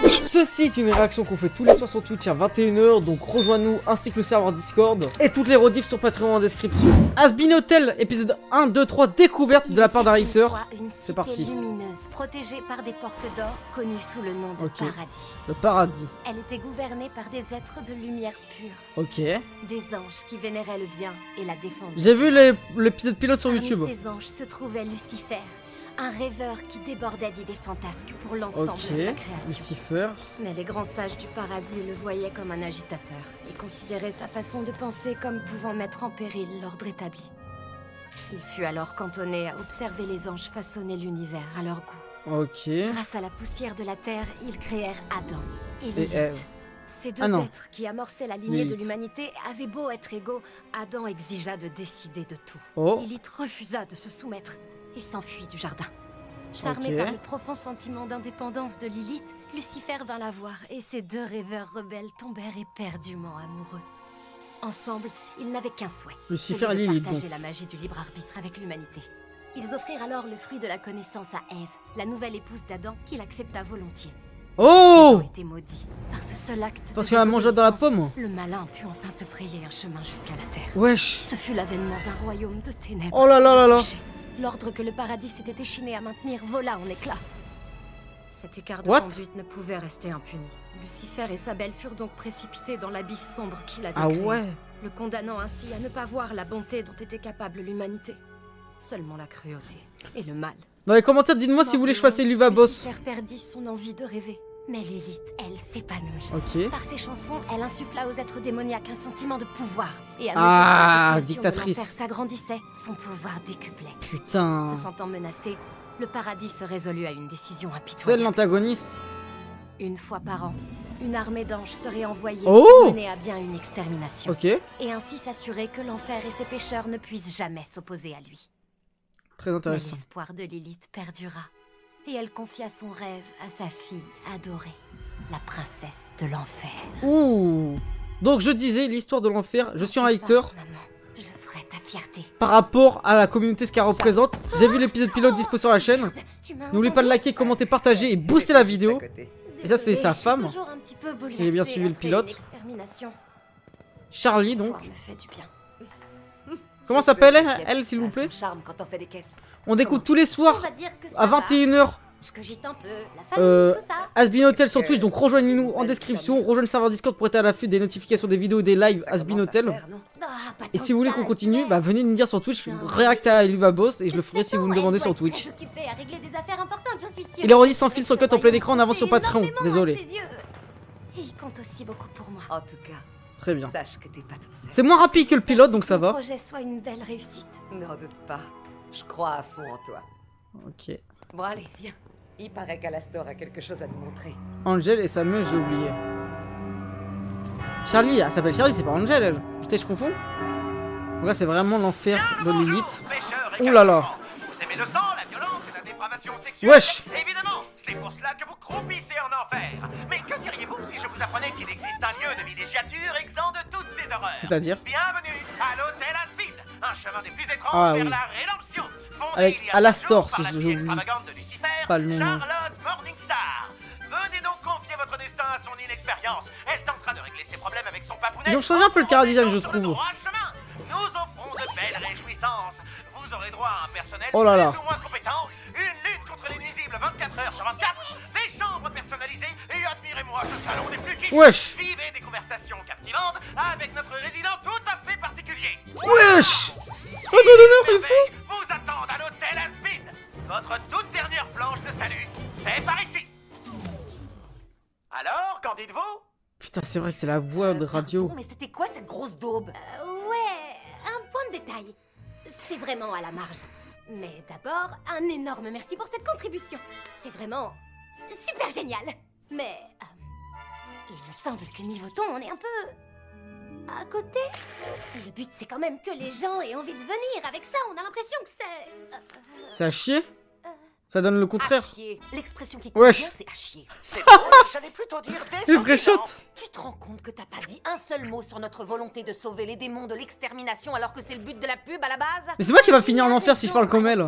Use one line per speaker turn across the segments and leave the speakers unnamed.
Ceci est une réaction qu'on fait tous les soirs sur Twitch à 21 h, donc rejoins-nous ainsi que le serveur Discord et toutes les rediffs sur Patreon en description. Asbin Hotel, épisode 1, 2, 3, découverte de la part d'un hater. C'est parti.
Lumineuse, protégée par des portes d'or, connues sous le nom de paradis.
Le paradis.
Elle était gouvernée par des êtres de lumière pure.
Ok.
Des anges qui vénéraient le bien et la défendaient.
J'ai vu l'épisode pilote sur YouTube.
Parmi ces anges se trouvait Lucifer, un rêveur qui débordait d'idées fantasques pour l'ensemble de la création.
Lucifer.
Mais les grands sages du paradis le voyaient comme un agitateur et considéraient sa façon de penser comme pouvant mettre en péril l'ordre établi. Il fut alors cantonné à observer les anges façonner l'univers à leur goût.
Ok.
Grâce à la poussière de la terre, ils créèrent Adam et
Et
Lilith.
Ève.
Ces deux êtres qui amorçaient la lignée de l'humanité avaient beau être égaux, Adam exigea de décider de tout.
Oh.
Lilith refusa de se soumettre et s'enfuit du jardin. Charmé par le profond sentiment d'indépendance de Lilith, Lucifer vint la voir et ces deux rêveurs rebelles tombèrent éperdument amoureux. Ensemble, ils n'avaient qu'un souhait,
Lucifer et
celui de
Lilith.
partager la magie du libre arbitre avec l'humanité. Ils offrirent alors le fruit de la connaissance à Ève, la nouvelle épouse d'Adam, qu'il accepta volontiers.
Oh!
Ils ont été maudits. Par ce seul acte
Parce
de
qu'elle a mangé dans la
désobéissance,
pomme.
le malin put enfin se frayer un chemin jusqu'à la terre.
Wesh.
Ce fut l'avènement d'un royaume de ténèbres.
Oh là là là là.
L'ordre que le paradis s'était échiné à maintenir vola en éclats. Cet écart de
What?
conduite ne pouvait rester impuni. Lucifer et sa belle furent donc précipités dans l'abysse sombre qu'il avait
Ah
créé,
ouais.
le condamnant ainsi à ne pas voir la bonté dont était capable l'humanité. Seulement la cruauté et le mal.
Dans les commentaires, dites-moi si vous voulez que je fasse Eluva Boss.
Lucifer perdit son envie de rêver. Mais Lilith, elle, s'épanouit.
Ok.
Par ses chansons, elle insuffla aux êtres démoniaques un sentiment de pouvoir. Et à mesure
Ah,
que la population de
dictatrice.
l'enfer s'agrandissait, son pouvoir décuplait.
Putain.
Se sentant menacé, le paradis se résolut à une décision
C'est
impitoyable.
l'antagoniste.
Une fois par an, une armée d'anges serait envoyée
Oh
pour mener à bien une extermination.
Ok.
Et ainsi s'assurer que l'enfer et ses pécheurs ne puissent jamais s'opposer à lui.
Très
Mais
intéressant.
l'espoir de Lilith perdura. Et elle confia son rêve à sa fille adorée, la princesse de l'enfer.
Ouh. Donc je disais l'histoire de l'enfer. Je suis un hater
Maman, je ferai ta fierté.
par rapport à la communauté, ce qu'elle représente. J'ai vu l'épisode pilote dispo sur la chaîne. N'oubliez pas de liker, commenter, partager et booster la vidéo. Et ça, c'est sa femme. Si j'ai bien suivi le pilote. Charlie donc. Comment s'appelle elle s'il vous plaît? On découvre tous les soirs à 21 h.
Je cogite un peu, la famille, tout ça.
Asbin Hotel sur Twitch, donc rejoignez-nous en description, rejoignez le serveur Discord pour être à l'affût des notifications des vidéos et des lives Asbin Hotel. Et si vous voulez qu'on continue, bah venez nous dire sur Twitch, react à Eluva Boss et je le ferai si vous me demandez sur Twitch. Et les rediffs sans fil sur cut en plein écran en avance sur Patreon, désolé.
Et il compte aussi beaucoup pour moi.
En tout cas,
Très bien.
sache que t'es pas toute seule.
C'est moins rapide que le pilote donc ça
Que le
va.
projet soit une belle réussite.
N'en doute pas. Je crois à fond en toi.
Ok.
Bon allez, viens. Il paraît qu'Alastor a quelque chose à nous montrer.
Angel et sa meuf, j'ai oublié. Charlie, elle s'appelle Charlie, c'est pas Angel elle. Putain, je confonds. Donc là, c'est vraiment l'enfer de Lilith. Ouh là là.
Vous aimez le sang, la violence et la dépravation sexuelle?
Wesh.
Évidemment, c'est pour cela que vous croupissez en enfer. Mais que diriez-vous si je vous apprenais qu'il existe un lieu de villégiature exempt de toutes ces horreurs?
C'est-à-dire?
Bienvenue à l'hôtel Asbin, un chemin des plus étranges
Ah,
vers
oui.
la rédemption. Fondé
Avec
il y a
Alastor,
100 jours par
si
la
je
fille
j'oublie
extravagante de Lucifer,
pas le nom.
Charlotte Morningstar. Venez donc confier votre destin à son inexpérience. Elle tentera de régler ses problèmes avec son papounet.
Ils ont changé un peu le chara-design, je trouve.
Nous offrons de belles réjouissances. Vous aurez droit à un personnel
Oh là là.
plus ou moins compétent, une lutte contre les nuisibles 24 heures sur 24, des chambres personnalisées et admirez-moi ce salon des plus kitsch.
Wesh.
Vivez des conversations captivantes avec notre résident tout à fait particulier.
Wesh. Oh non non non, il faut.
Vous attendent à l'hôtel Asbin. Votre toute dernière planche de salut, c'est par ici. Alors, qu'en dites-vous?
Putain, c'est vrai que c'est la voix de radio.
Pardon, mais c'était quoi cette grosse daube?
Ouais, un point de détail. C'est vraiment à la marge. Mais d'abord, un énorme merci pour cette contribution. C'est vraiment super génial. Mais il me semble que niveau ton, on est un peu à côté. Le but, c'est quand même que les gens aient envie de venir. Avec ça, on a l'impression que c'est...
C'est à chier. Ça donne le
À
contraire.
chier. L'expression qui
Wesh.
convient, c'est à chier.
C'est drôle, j'allais plutôt dire
Il
désordonnant.
réchaute.
Tu te rends compte que t'as pas dit un seul mot sur notre volonté de sauver les démons de l'extermination alors que c'est le but de la pub à la base?
Mais c'est moi qui va finir en enfer si je parle comme elle.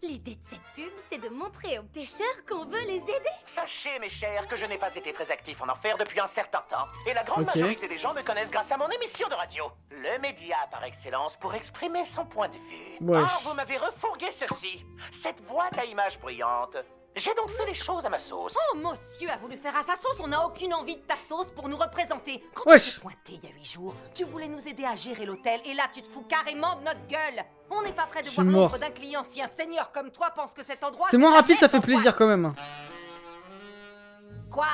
L'idée de cette pub, c'est de montrer aux pêcheurs qu'on veut les aider.
Sachez, mes chers, que je n'ai pas été très actif en enfer depuis un certain temps. Et la grande majorité des gens me connaissent grâce à mon émission de radio. Le média par excellence pour exprimer son point de vue.
Wesh.
Or, vous m'avez refourgué ceci. Cette boîte à images bruyantes. J'ai donc fait les choses à ma sauce.
Oh, monsieur a voulu faire à sa sauce, on n'a aucune envie de ta sauce pour nous représenter. Quand
Wesh.
tu t'es pointé il y a 8 jours, tu voulais nous aider à gérer l'hôtel, et là tu te fous carrément de notre gueule. On n'est pas prêt de
Je
voir
suis mort.
l'ombre d'un client si un seigneur comme toi pense que cet endroit...
C'est moins
la
rapide, ça
merde,
fait
enfoiré.
plaisir quand même.
Quoi?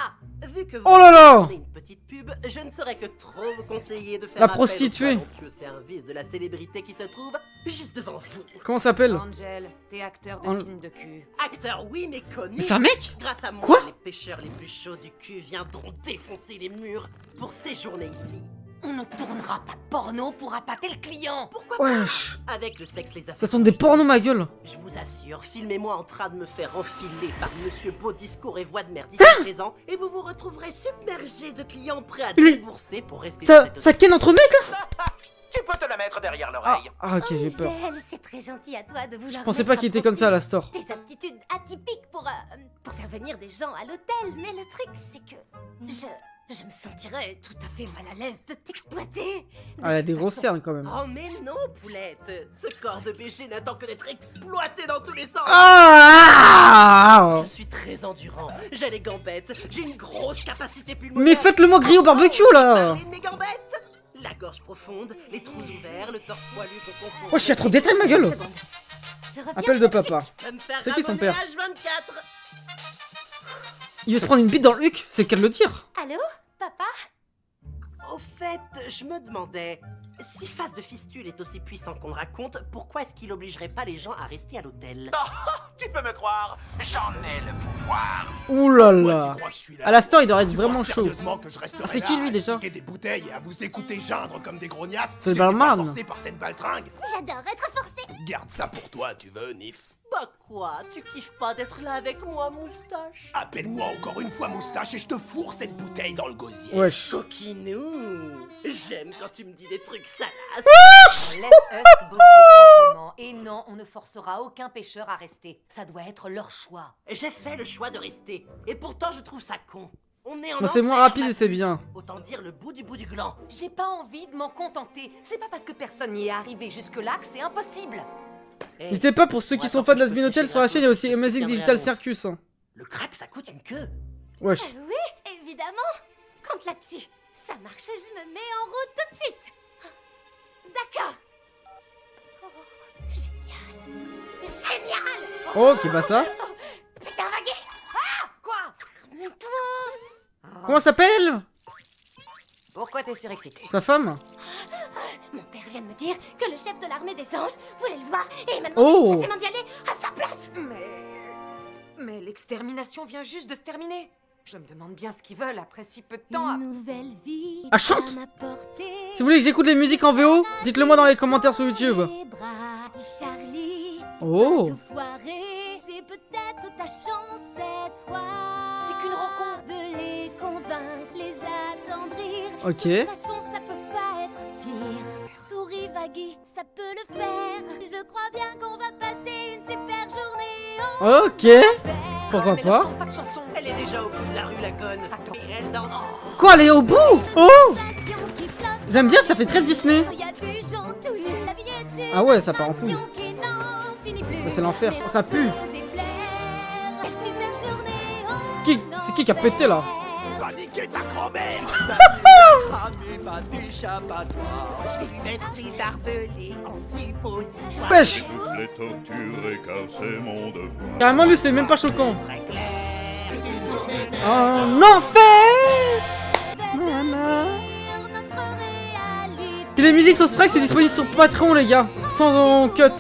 Vu que vous
Oh là là!
avez une petite pub, je ne saurais que trop vous conseiller de faire
La
appel
prostituée.
au talentueux service de la célébrité qui se trouve juste devant vous.
Comment ça s'appelle?
Angel, t'es acteur de
Ang-
film de cul.
Acteur, oui, mais connu.
Mais c'est un mec?
Grâce à moi,
Quoi?
les pêcheurs les plus chauds du cul viendront défoncer les murs pour séjourner ici.
On ne tournera pas de porno pour appâter le client.
Pourquoi
Wesh.
Avec le sexe les
Ça
affaires.
tourne des pornos, ma gueule.
Je vous assure, filmez-moi en train de me faire enfiler par Monsieur Beau Discours et Voix de Merde
Hein?
ici présent, et vous vous retrouverez submergé de clients prêts à
Lui-
débourser pour rester dans
Ça,
cette
ça ken entre mecs là?
Tu peux te la mettre derrière
Ah,
l'oreille.
ah, ok, j'ai peur.
Angèle, c'est très gentil à toi de vouloir.
Je pensais
mettre
pas
à
qu'il était comme ça à la
profit
store.
Tes aptitudes atypiques pour faire venir des gens à l'hôtel, mais le truc c'est que je me sentirais tout à fait mal à l'aise de t'exploiter. De
Ah, elle a
cette
des grosses
façon.
cernes quand même.
Oh mais non, poulette. Ce corps de BG n'attend que d'être exploité dans tous les sens.
Ah!
Je suis très endurant, j'ai les gambettes, j'ai une grosse capacité pulmonaire.
Mais faites-le-moi griller au barbecue là!
Parlez de mes gambettes. La gorge profonde, les trous ouverts, le torse poilu qu'on confond.
Wesh, il y a trop de détails, ma gueule!
Une seconde. Je reviens
Appel de
tout suite.
papa.
Je peux me faire
C'est qui son père?
rabonner H24.
Il veut se prendre une bite dans le huc, c'est qu'elle le tire.
Allô, papa?
Au fait, je me demandais, si Face de Fistule est aussi puissant qu'on le raconte, pourquoi est-ce qu'il obligerait pas les gens à rester à l'hôtel?
Tu peux me croire, j'en ai le pouvoir.
Ouh là
Moi,
là.
tu crois que je suis là?
À la store, il devrait être
Tu
vraiment
penses
chaud.
sérieusement que je resterai
Ah, c'est
là
qui, lui,
à
déjà
sticker des bouteilles et à vous écouter geindre comme des grognasses
C'est
si j'étais pas
Balmain.
forcé par cette baltringue?
J'adore être forcée.
Garde ça pour toi, tu veux, Nif?
Bah quoi, tu kiffes pas d'être là avec moi, moustache?
Appelle-moi encore une fois moustache et je te fourre cette bouteille dans le gosier.
Wesh.
Coquinou, j'aime quand tu me dis des trucs salaces.
Laisse us bosser tranquillement. Et non, on ne forcera aucun pêcheur à rester. Ça doit être leur choix.
J'ai fait le choix de rester, et pourtant je trouve ça con. On est en
Bah, c'est
enfer,
moins rapide
ma
et c'est
puce.
bien.
Autant dire le bout du gland.
J'ai pas envie de m'en contenter. C'est pas parce que personne n'y est arrivé jusque-là que c'est impossible.
Eh,
N'hésitez pas pour ceux qui
Ouais,
sont
attends,
fans
je peux
d'Asbin Hotel
tricher
sur la chaîne, il y a aussi
gratos,
Amazing
je
Digital
tiendrai à
Circus. Hein.
le crack ça coûte une queue.
Wesh.
Oui, évidemment. Compte là-dessus. Ça marche, je me mets en route tout de suite. D'accord. Oh, génial. Génial.
Oh, ok, bah ça.
Putain, Maggie.
Quoi?
Comment ça s'appelle?
Pourquoi t'es surexcité?
Sa femme?
Mon père vient de me dire que le chef de l'armée des anges voulait le voir et il m'a demandé
Oh.
expressément d'y aller à sa place.
Mais l'extermination vient juste de se terminer. Je me demande bien ce qu'ils veulent après si peu de temps.
Une nouvelle vie
Ah, chante.
à m'apporter.
Si vous voulez que j'écoute les musiques en VO, dites-le moi dans les commentaires sur YouTube.
Les bras, c'est Charlie.
Oh.
Tout foiré, c'est peut-être ta chance cette fois.
C'est qu'une rencontre.
De les convaincre, les attendrir.
Ok.
De toute façon, ça peut pas être pire. Souris, Vaggy, ça peut le faire. Je crois bien qu'on va passer une super journée en
Ok.
enfer.
Pourquoi
Mais
pas?
leur chante pas de chanson.
Elle est déjà au bout de la rue, la conne.
Attends.
Et elle danse.
Quoi, elle est au bout? Oh.
Sensation qui flotte.
J'aime bien, ça fait très Disney.
Il y a des gens tout nus. La vie est une
Ah ouais, ça part en couille.
action qui n'en finit plus.
Bah, c'est l'enfer.
Mais
Oh, ça pue.
on peut déplaire. Quelle super journée en
Qui? C'est qui a pété là?
Va niquer ta grand-mère!
Je vais lui mettre des barbelés en suppositoire.
Wesh.
Je les torturerai car c'est mon devoir.
Carrément, lui, c'est même pas choquant.
Très clair.
En enfer. Nana.
notre réalité.
Si les musiques sont strike, c'est disponible sur Patreon, les gars. Sans cut.
Ils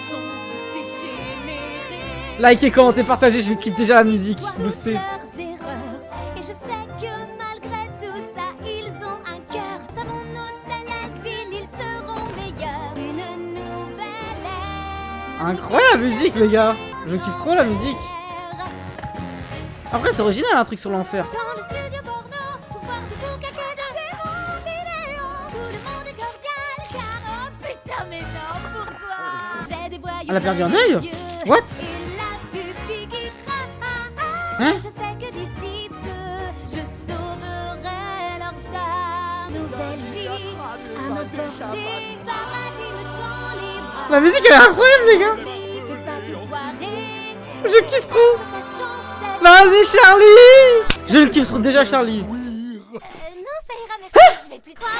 sont tous dégénérés.
Likez, commentez, partagez, je clip déjà la musique. Vous
Toutes
savez.
leurs erreurs. Et je sais que malgré tout ça, ils ont un cœur. Savons Hôtel Has-Been, ils seront meilleurs. Une nouvelle ère.
Incroyable la musique, les gars. Je kiffe trop la musique. Après, c'est original un truc sur l'enfer.
Dans le studio porno, pour voir des bouquins que de démons vidéo. Tout le monde est cordial, car oh putain, mais non, pourquoi? J'ai des boîtes
Elle a perdu un œil? What? Hein?
Je sais que d'ici peu, je sauverai leur sa nouvelle vie à m'emporter paradis le temps libre.
La musique elle est incroyable les gars.
Fais pas tout foirer.
Je kiffe trop.
Ta chance,
Vas-y Charlie. Je le kiffe trop déjà Charlie.
non, ça ira, merci. Je vais plus croire.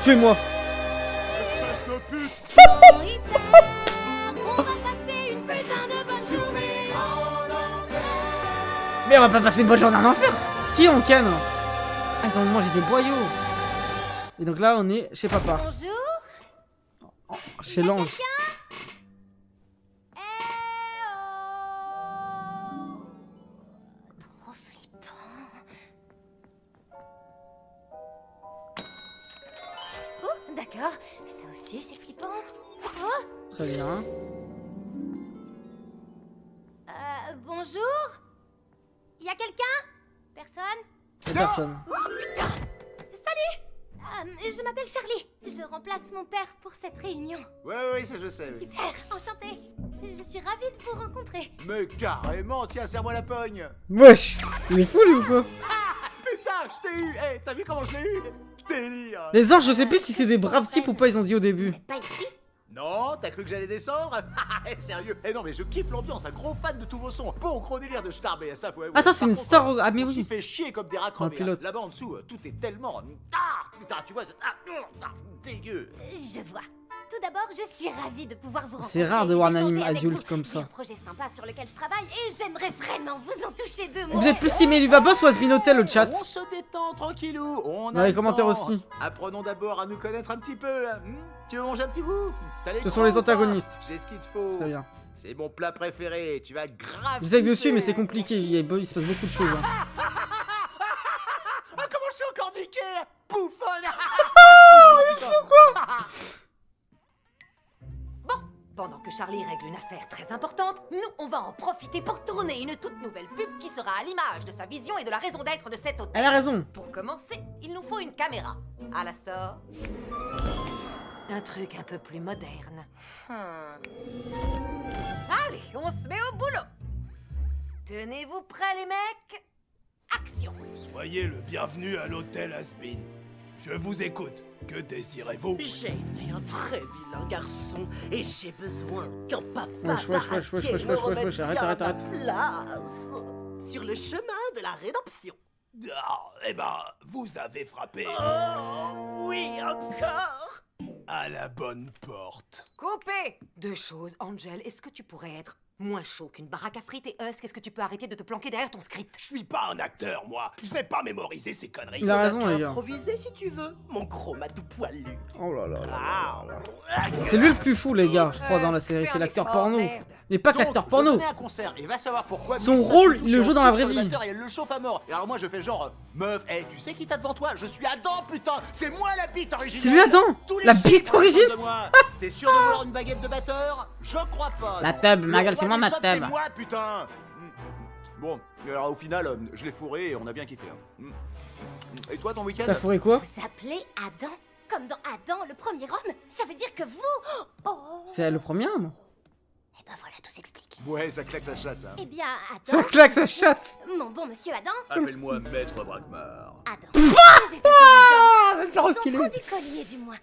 Tuez-moi.
Mon hiver, on va passer une putain de bonne journée.
Mais on va pas passer une bonne journée en enfer. Qui on ken? Ah ils ont mangé des boyaux. Et donc là on est chez papa.
Bonjour.
Chez l'ange.
Trop flippant. Oh, d'accord. Ça aussi, c'est flippant. Oh,
Très bien.
bonjour. Y a quelqu'un? Personne?
Et personne.
Oh, putain. Salut. Je m'appelle Charlie. Je remplace mon père pour cette réunion.
Oui, ça je sais. Oui.
Super, enchantée. Je suis ravie de vous rencontrer.
Mais carrément, tiens, serre-moi la pogne.
Wesh. Il est fou lui ou quoi?
Putain, je t'ai eu. T'as vu comment je l'ai eu? Délire.
Les anges je sais plus si c'est des braves types ou pas ils ont dit au début.
Pas ici?
Non, t'as cru que j'allais descendre? Sérieux? Non, mais je kiffe l'ambiance, un gros fan de tous vos sons. Bon, gros délire de Starbé, ça, ouais.
Attends c'est une star. Ah mais
On s'y
oui.
fait chier comme des rats crevés.
pilote.
Là-bas en dessous, tout est tellement... putain, tu vois, dégueu.
Je vois. Tout d'abord, je suis ravie de pouvoir vous rencontrer.
C'est rare de voir un
d'échanger
anime
avec
adulte
vous.
comme
J'ai
ça.
un projet sympa sur lequel je travaille et j'aimerais vraiment vous en toucher deux mots.
Vous êtes plus teamé Luvaboss ou Asbinotel au chat?
On se détend tranquillou, on
Dans
a
les
le
commentaires
temps.
aussi.
Apprenons d'abord à nous connaître un petit peu. Tu veux manger un petit bout?
Ce sont les antagonistes.
J'ai ce qu'il te faut.
Très bien.
C'est mon plat préféré, tu vas grave.
Je sais que dessus mais c'est compliqué. Il se passe beaucoup de choses. Hein.
Ah, comment je suis encore niqué? Bouffonne.
Bon, pendant que Charlie règle une affaire très importante, nous, on va en profiter pour tourner une toute nouvelle pub qui sera à l'image de sa vision et de la raison d'être de cet hôtel.
Elle a raison.
Pour commencer, il nous faut une caméra. À la store. Un truc un peu plus moderne. Allez, on se met au boulot. Tenez-vous prêts, les mecs? Action.
Soyez le bienvenu à l'hôtel Asbin. Je vous écoute. Que désirez-vous?
J'ai été un très vilain garçon et j'ai besoin qu'un papa
Wesh,
me remette
arrête,
bien
arrête,
à
arrête.
ma place. Sur le chemin de la rédemption.
Ah, eh ben, vous avez frappé
Oh, oui, encore.
à la bonne porte.
Coupé. Deux choses, Angel. Est-ce que tu pourrais être moins chaud qu'une baraque à frites et Husk, est-ce que tu peux arrêter de te planquer derrière ton script?
Je suis pas un acteur, moi. Je vais pas mémoriser ces conneries.
Il a raison
On a
les
qu'à
gars.
improviser si tu veux, mon chroma tout poilu.
Oh là là là
Ah.
là là. C'est lui le plus fou les gars, je crois dans la série. C'est l'acteur porno. Il est pas que
Donc,
l'acteur
je
porno.
venais à un concert et va savoir pourquoi.
Son
Miss
rôle,
Satu
il le
touche
joue dans
un
la
kick
vraie
sur le
vie.
batteur Et elle le chauffe à mort. Et alors moi je fais genre meuf, tu sais qui t'a devant toi? Je suis Adam, putain. C'est moi la bite originale.
C'est lui Adam.
Tous les
La
chiffres
bite
sont
origine.
de moi. T'es sûr de vouloir une baguette de batteur? Je crois pas.
La
non.
tub,
Le
ma gueule,
roi
c'est moi
du
ma
sub,
tub.
C'est moi, putain. Bon, et alors au final, je l'ai fourré et on a bien kiffé. Et toi, ton week-end?
T'as fourré quoi?
Vous appelez Adam? Comme dans Adam, le premier homme? Ça veut dire que vous... Oh.
C'est le premier homme.
Eh ben voilà, tout s'explique.
Ouais, ça claque sa chatte, ça.
Eh bien,
Ça
Adam...
claque, ça chatte.
Mon bon monsieur Adam...
Appelle-moi Maître Brakmar.
Adam. Vous êtes intelligent.
Elle s'est reculée.
Ils ont trop du collier, du moins.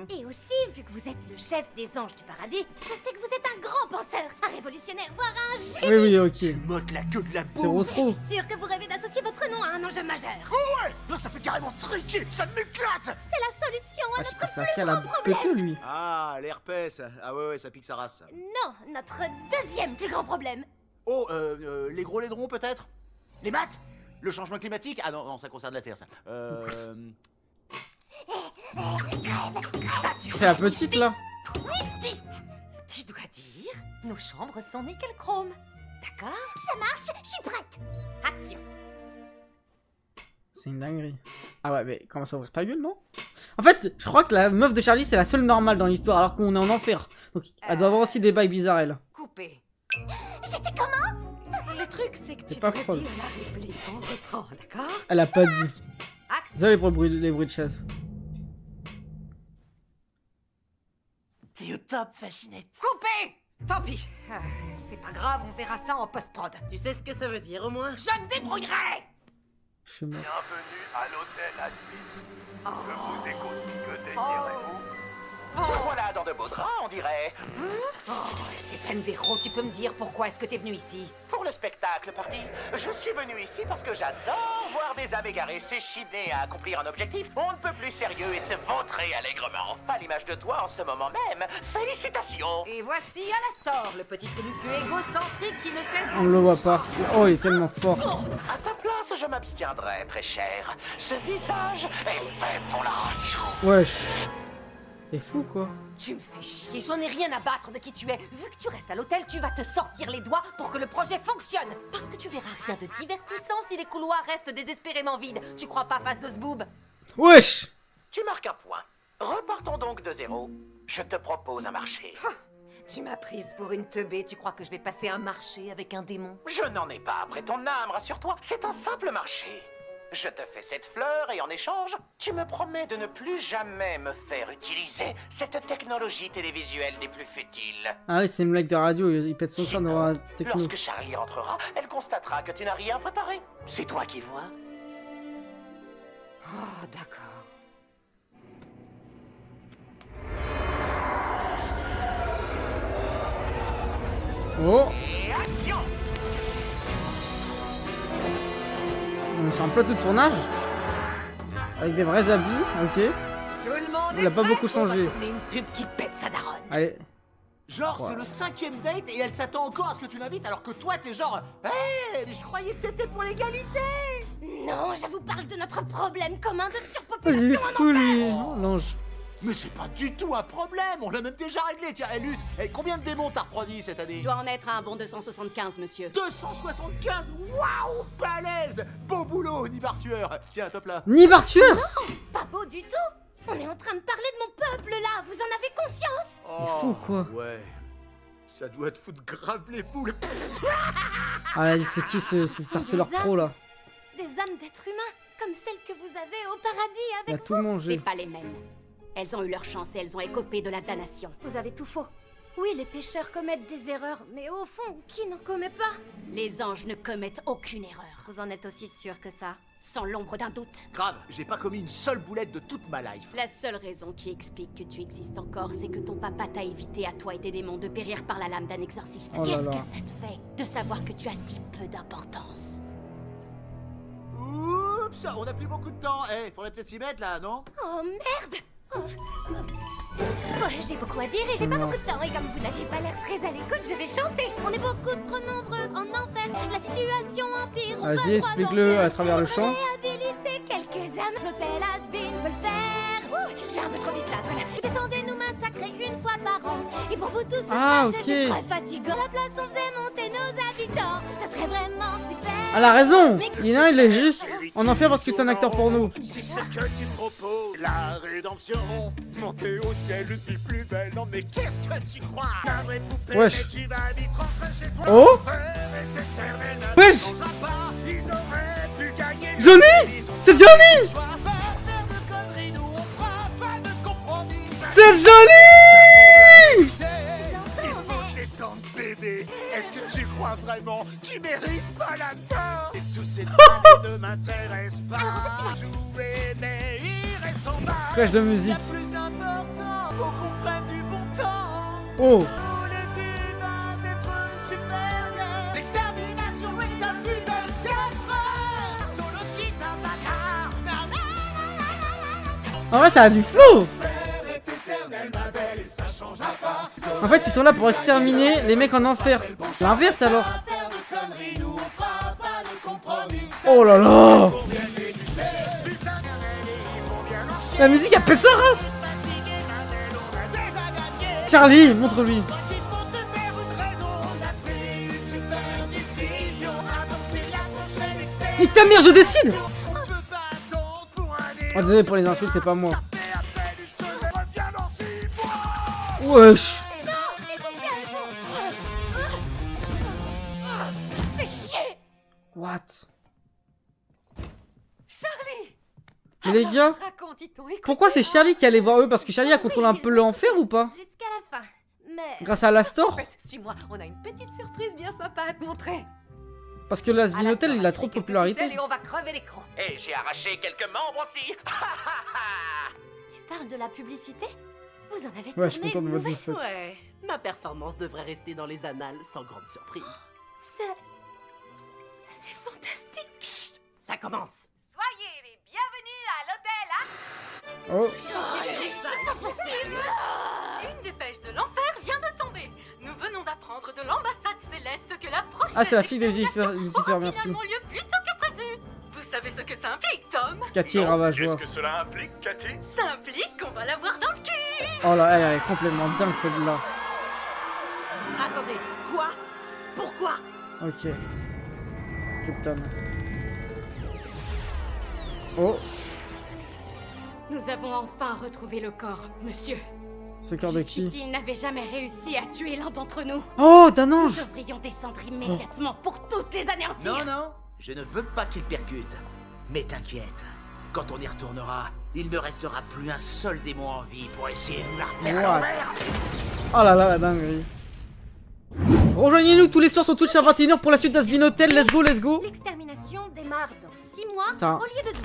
Et aussi, vu que vous êtes le chef des anges du paradis, je sais que vous êtes un grand penseur, un révolutionnaire, voire un génie.
Oui, oui,
Tu
ok.
mottes la queue de la
C'est
boue.
Rosero.
Je suis sûre que vous rêvez d'associer votre nom à un enjeu majeur.
Ouais, là ça fait carrément triquer, ça m'éclate.
C'est la solution à
Ah, je
notre
pense
plus
qu'elle a
grand problème.
pété lui.
Ah, l'herpès. Ah ouais, ça pique sa race.
Non, notre deuxième plus grand problème.
Oh, les gros laidrons peut-être? Les maths? Le changement climatique? Ah non, ça concerne la Terre, ça.
C'est la petite là.
Nifty.
Tu dois dire, nos chambres sont nickel chrome. D'accord?
Ça marche, je suis prête.
Action.
C'est une dinguerie. Ah ouais, mais comment ça ouvrir ta gueule, non? En fait, je crois que la meuf de Charlie, c'est la seule normale dans l'histoire, alors qu'on est en enfer. Donc, elle doit avoir aussi des bails bizarres, elle.
Coupé.
J'étais comment?
Le truc, c'est que
C'est
tu
pas
dois
folle.
dire la réplique. On reprend, d'accord?
Elle a pas dit.
Action.
Désolé pour les bruits de chaise.
T'es au top, Falchinette.
Coupé! Tant pis. C'est pas grave, on verra ça en post-prod.
Tu sais ce que ça veut dire, au moins?
Je me débrouillerai!
Je suis mort.
Bienvenue à l'hôtel Asbin. Je vous écoute. Que
Oh.
désirez-vous?
Te voilà dans de beaux draps, on dirait.
Oh, Estependero, tu peux me dire pourquoi est-ce que t'es venu ici?
Pour le spectacle, parti. Je suis venu ici parce que j'adore voir des âmes égarées s'échiner à accomplir un objectif on ne peut plus sérieux et se vautrer allègrement. À l'image de toi en ce moment même. Félicitations.
Et voici Alastor, le petit tribut égocentrique qui ne cesse
On
de...
le voit pas. Oh, il est tellement fort.
À ta place, je m'abstiendrai, très cher. Ce visage est fait pour la radio.
Wesh. C'est fou quoi.
Tu me fais chier, j'en ai rien à battre de qui tu es. Vu que tu restes à l'hôtel, tu vas te sortir les doigts pour que le projet fonctionne. Parce que tu verras rien de divertissant si les couloirs restent désespérément vides. Tu crois pas, face de ce boob?
Wesh.
Tu marques un point. Repartons donc de zéro. Je te propose un marché.
Tu m'as prise pour une teubée, tu crois que je vais passer un marché avec un démon?
Je n'en ai pas après ton âme, rassure-toi. C'est un simple marché. Je te fais cette fleur et en échange, tu me promets de ne plus jamais me faire utiliser cette technologie télévisuelle des plus futiles.
Ah oui, c'est une blague de radio, il pète son crâne dans la techno.
Lorsque Charlie rentrera, elle constatera que tu n'as rien préparé. C'est toi qui vois.
Oh, d'accord.
Oh.
Et action!
C'est un plateau de tournage. Avec des vrais habits, ok.
Tout le monde
Il a pas beaucoup changé.
On va tourner une pub qui pète sa daronne.
Allez.
Genre,
Ouais.
c'est le 5e date et elle s'attend encore à ce que tu l'invites alors que toi, t'es genre... Hé, mais je croyais que t'étais pour l'égalité.
Non, je vous parle de notre problème commun de
Il est
surpopulation en
fou
enfer.
lui. Oh, l'ange.
Mais c'est pas du tout un problème, on l'a même déjà réglé. Tiens, elle lutte. Et combien de démons t'as refroidi cette année?
Doit en être un bon 275, monsieur.
275. Waouh, balèze. Beau boulot, Nibar tueur. Tiens, top là.
Nibar tueur.
Pas beau du tout. On est en train de parler de mon peuple là, vous en avez conscience?
fou, quoi.
Ouais. Ça doit te foutre grave les boules.
Ah, vas-y, c'est qui ce harceleur pro là?
Des âmes d'êtres humains, comme celles que vous avez au paradis
Il a
avec
tout
vous.
mangé.
C'est pas les mêmes. Elles ont eu leur chance et elles ont écopé de la damnation.
Vous avez tout faux. Oui, les pécheurs commettent des erreurs, mais au fond, qui n'en commet pas?
Les anges ne commettent aucune erreur.
Vous en êtes aussi sûr que ça?
Sans l'ombre d'un doute.
Grave, j'ai pas commis une seule boulette de toute ma life.
La seule raison qui explique que tu existes encore, c'est que ton papa t'a évité à toi et tes démons de périr par la lame d'un exorciste.
Oh là
Qu'est-ce
là.
que ça te fait de savoir que tu as si peu d'importance?
Oups, on a plus beaucoup de temps. Eh, faudrait peut-être s'y mettre là, non?
Oh merde! J'ai beaucoup à dire et j'ai pas beaucoup de temps. Et comme vous n'aviez pas l'air très à l'écoute, je vais chanter. On est beaucoup trop nombreux en enfer. La situation empire. On
Vas-y,
va droit
explique-le
dans le
à travers le chant.
réhabiliter quelques âmes. L'hôtel Asbin peut le faire. Ouh, j'ai un peu trop vite là. Voilà. Vous descendez nous massacrer une fois par an. Et pour vous tous, ce
Ah,
trajet,
ok.
c'est très fatigant. À la place, on faisait monter nos habitants. Ça serait vraiment super.
Elle a raison. Lina, il est juste en enfer parce que c'est un acteur porno.
C'est ce que tu proposes, la rédemption. Monter au ciel une vie plus belle. Non mais qu'est-ce que tu crois? La vraie poupée,
Wesh.
mais tu vas vite rentrer chez toi.
Oh.
Frère est éternel, ne
Wesh.
changera pas. Ils auraient pu gagner.
Johnny. C'est Johnny. C'est Johnny.
Il faut détendre bébé. Est-ce que tu crois vraiment qu'il mérite pas la fin? Et tous ces détails ne m'intéressent pas. Jouer mais il reste en bas.
Flash de musique.
Plus important, faut qu'on prenne du bon temps.
Oh.
Tous les divins êtres supérieurs. L'extermination est un but de 4 heures. Solo qui d'un bâtard.
En vrai, ça a du flow.
Père est éternel, ma belle, et ça changera pas.
En fait, ils sont là pour exterminer les mecs en enfer. L'inverse alors.
Faire de conneries, nous on fera pas de compromis.
Oh là là.
On vient les lutter. Putain,
Il faut bien en
La musique, elle pète sa race.
fatiguer, ma belle, on a déjà gagné.
Charlie, montre-lui.
il faut te faire une raison. On a pris une super décision. Avancer la prochaine expérience.
Nique ta mère, je décide.
On peut pas attendre pour un
Oh, désolé pour les insultes, c'est pas moi.
Et à peine une semaine, reviens dans 6 mois.
Wesh.
Non, s'il vous plaît, vous. Fais chier.
What?
Charlie!
Mais les gars,
Raconte, ils t'ont écouté,
pourquoi c'est Charlie qui allait voir eux? Parce que Charlie a contrôlé un peu l'enfer ou pas?
Jusqu'à la fin. Mais
Grâce à l'Astor?
En fait, suis-moi, on a une petite surprise bien sympa à te montrer.
Parce que l'Asbin Hotel, il a trop de popularité.
Et on va crever l'écran.
Et j'ai arraché quelques membres aussi.
tu parles de la publicité? Vous en avez
Ouais, je suis
tourné
content de
une
votre
nouvelle?
défaite.
Ouais, ma performance devrait rester dans les annales sans grande surprise.
C'est fantastique.
Chut, ça commence.
Soyez les bienvenus à l'hôtel
Oh,
Une dépêche de l'enfer vient de tomber. Nous venons d'apprendre de l'ambassade céleste que la prochaine
ah, c'est la fille de Lucifer,
aura
merci.
finalement lieu plus tôt que prévu. Vous savez ce que ça implique, Tom?
Cathy Ravageois.
Qu'est-ce que cela implique, Cathy?
Ça implique qu'on va l'avoir dans le cul.
Oh là, elle est complètement dingue celle-là.
Attendez, quoi? Pourquoi?
Ok. Krypton. Oh,
Nous avons enfin retrouvé le corps, monsieur.
ce cœur de qui?
Jusqu'ici, il n'avait jamais réussi à tuer l'un d'entre nous.
Oh, d'un
Nous
ange!
devrions descendre immédiatement pour tous les anéantir.
Non, non, je ne veux pas qu'il percute. Mais t'inquiète, quand on y retournera, il ne restera plus un seul démon en vie pour essayer de nous la refaire à
What?
l'envers.
Oh là là, la dinguerie. Rejoignez-nous tous les soirs sur Twitch à 21h pour la suite d'Asbin Hotel. Let's go, let's go!
L'extermination démarre dans 6 mois
Putain.
au lieu de 12.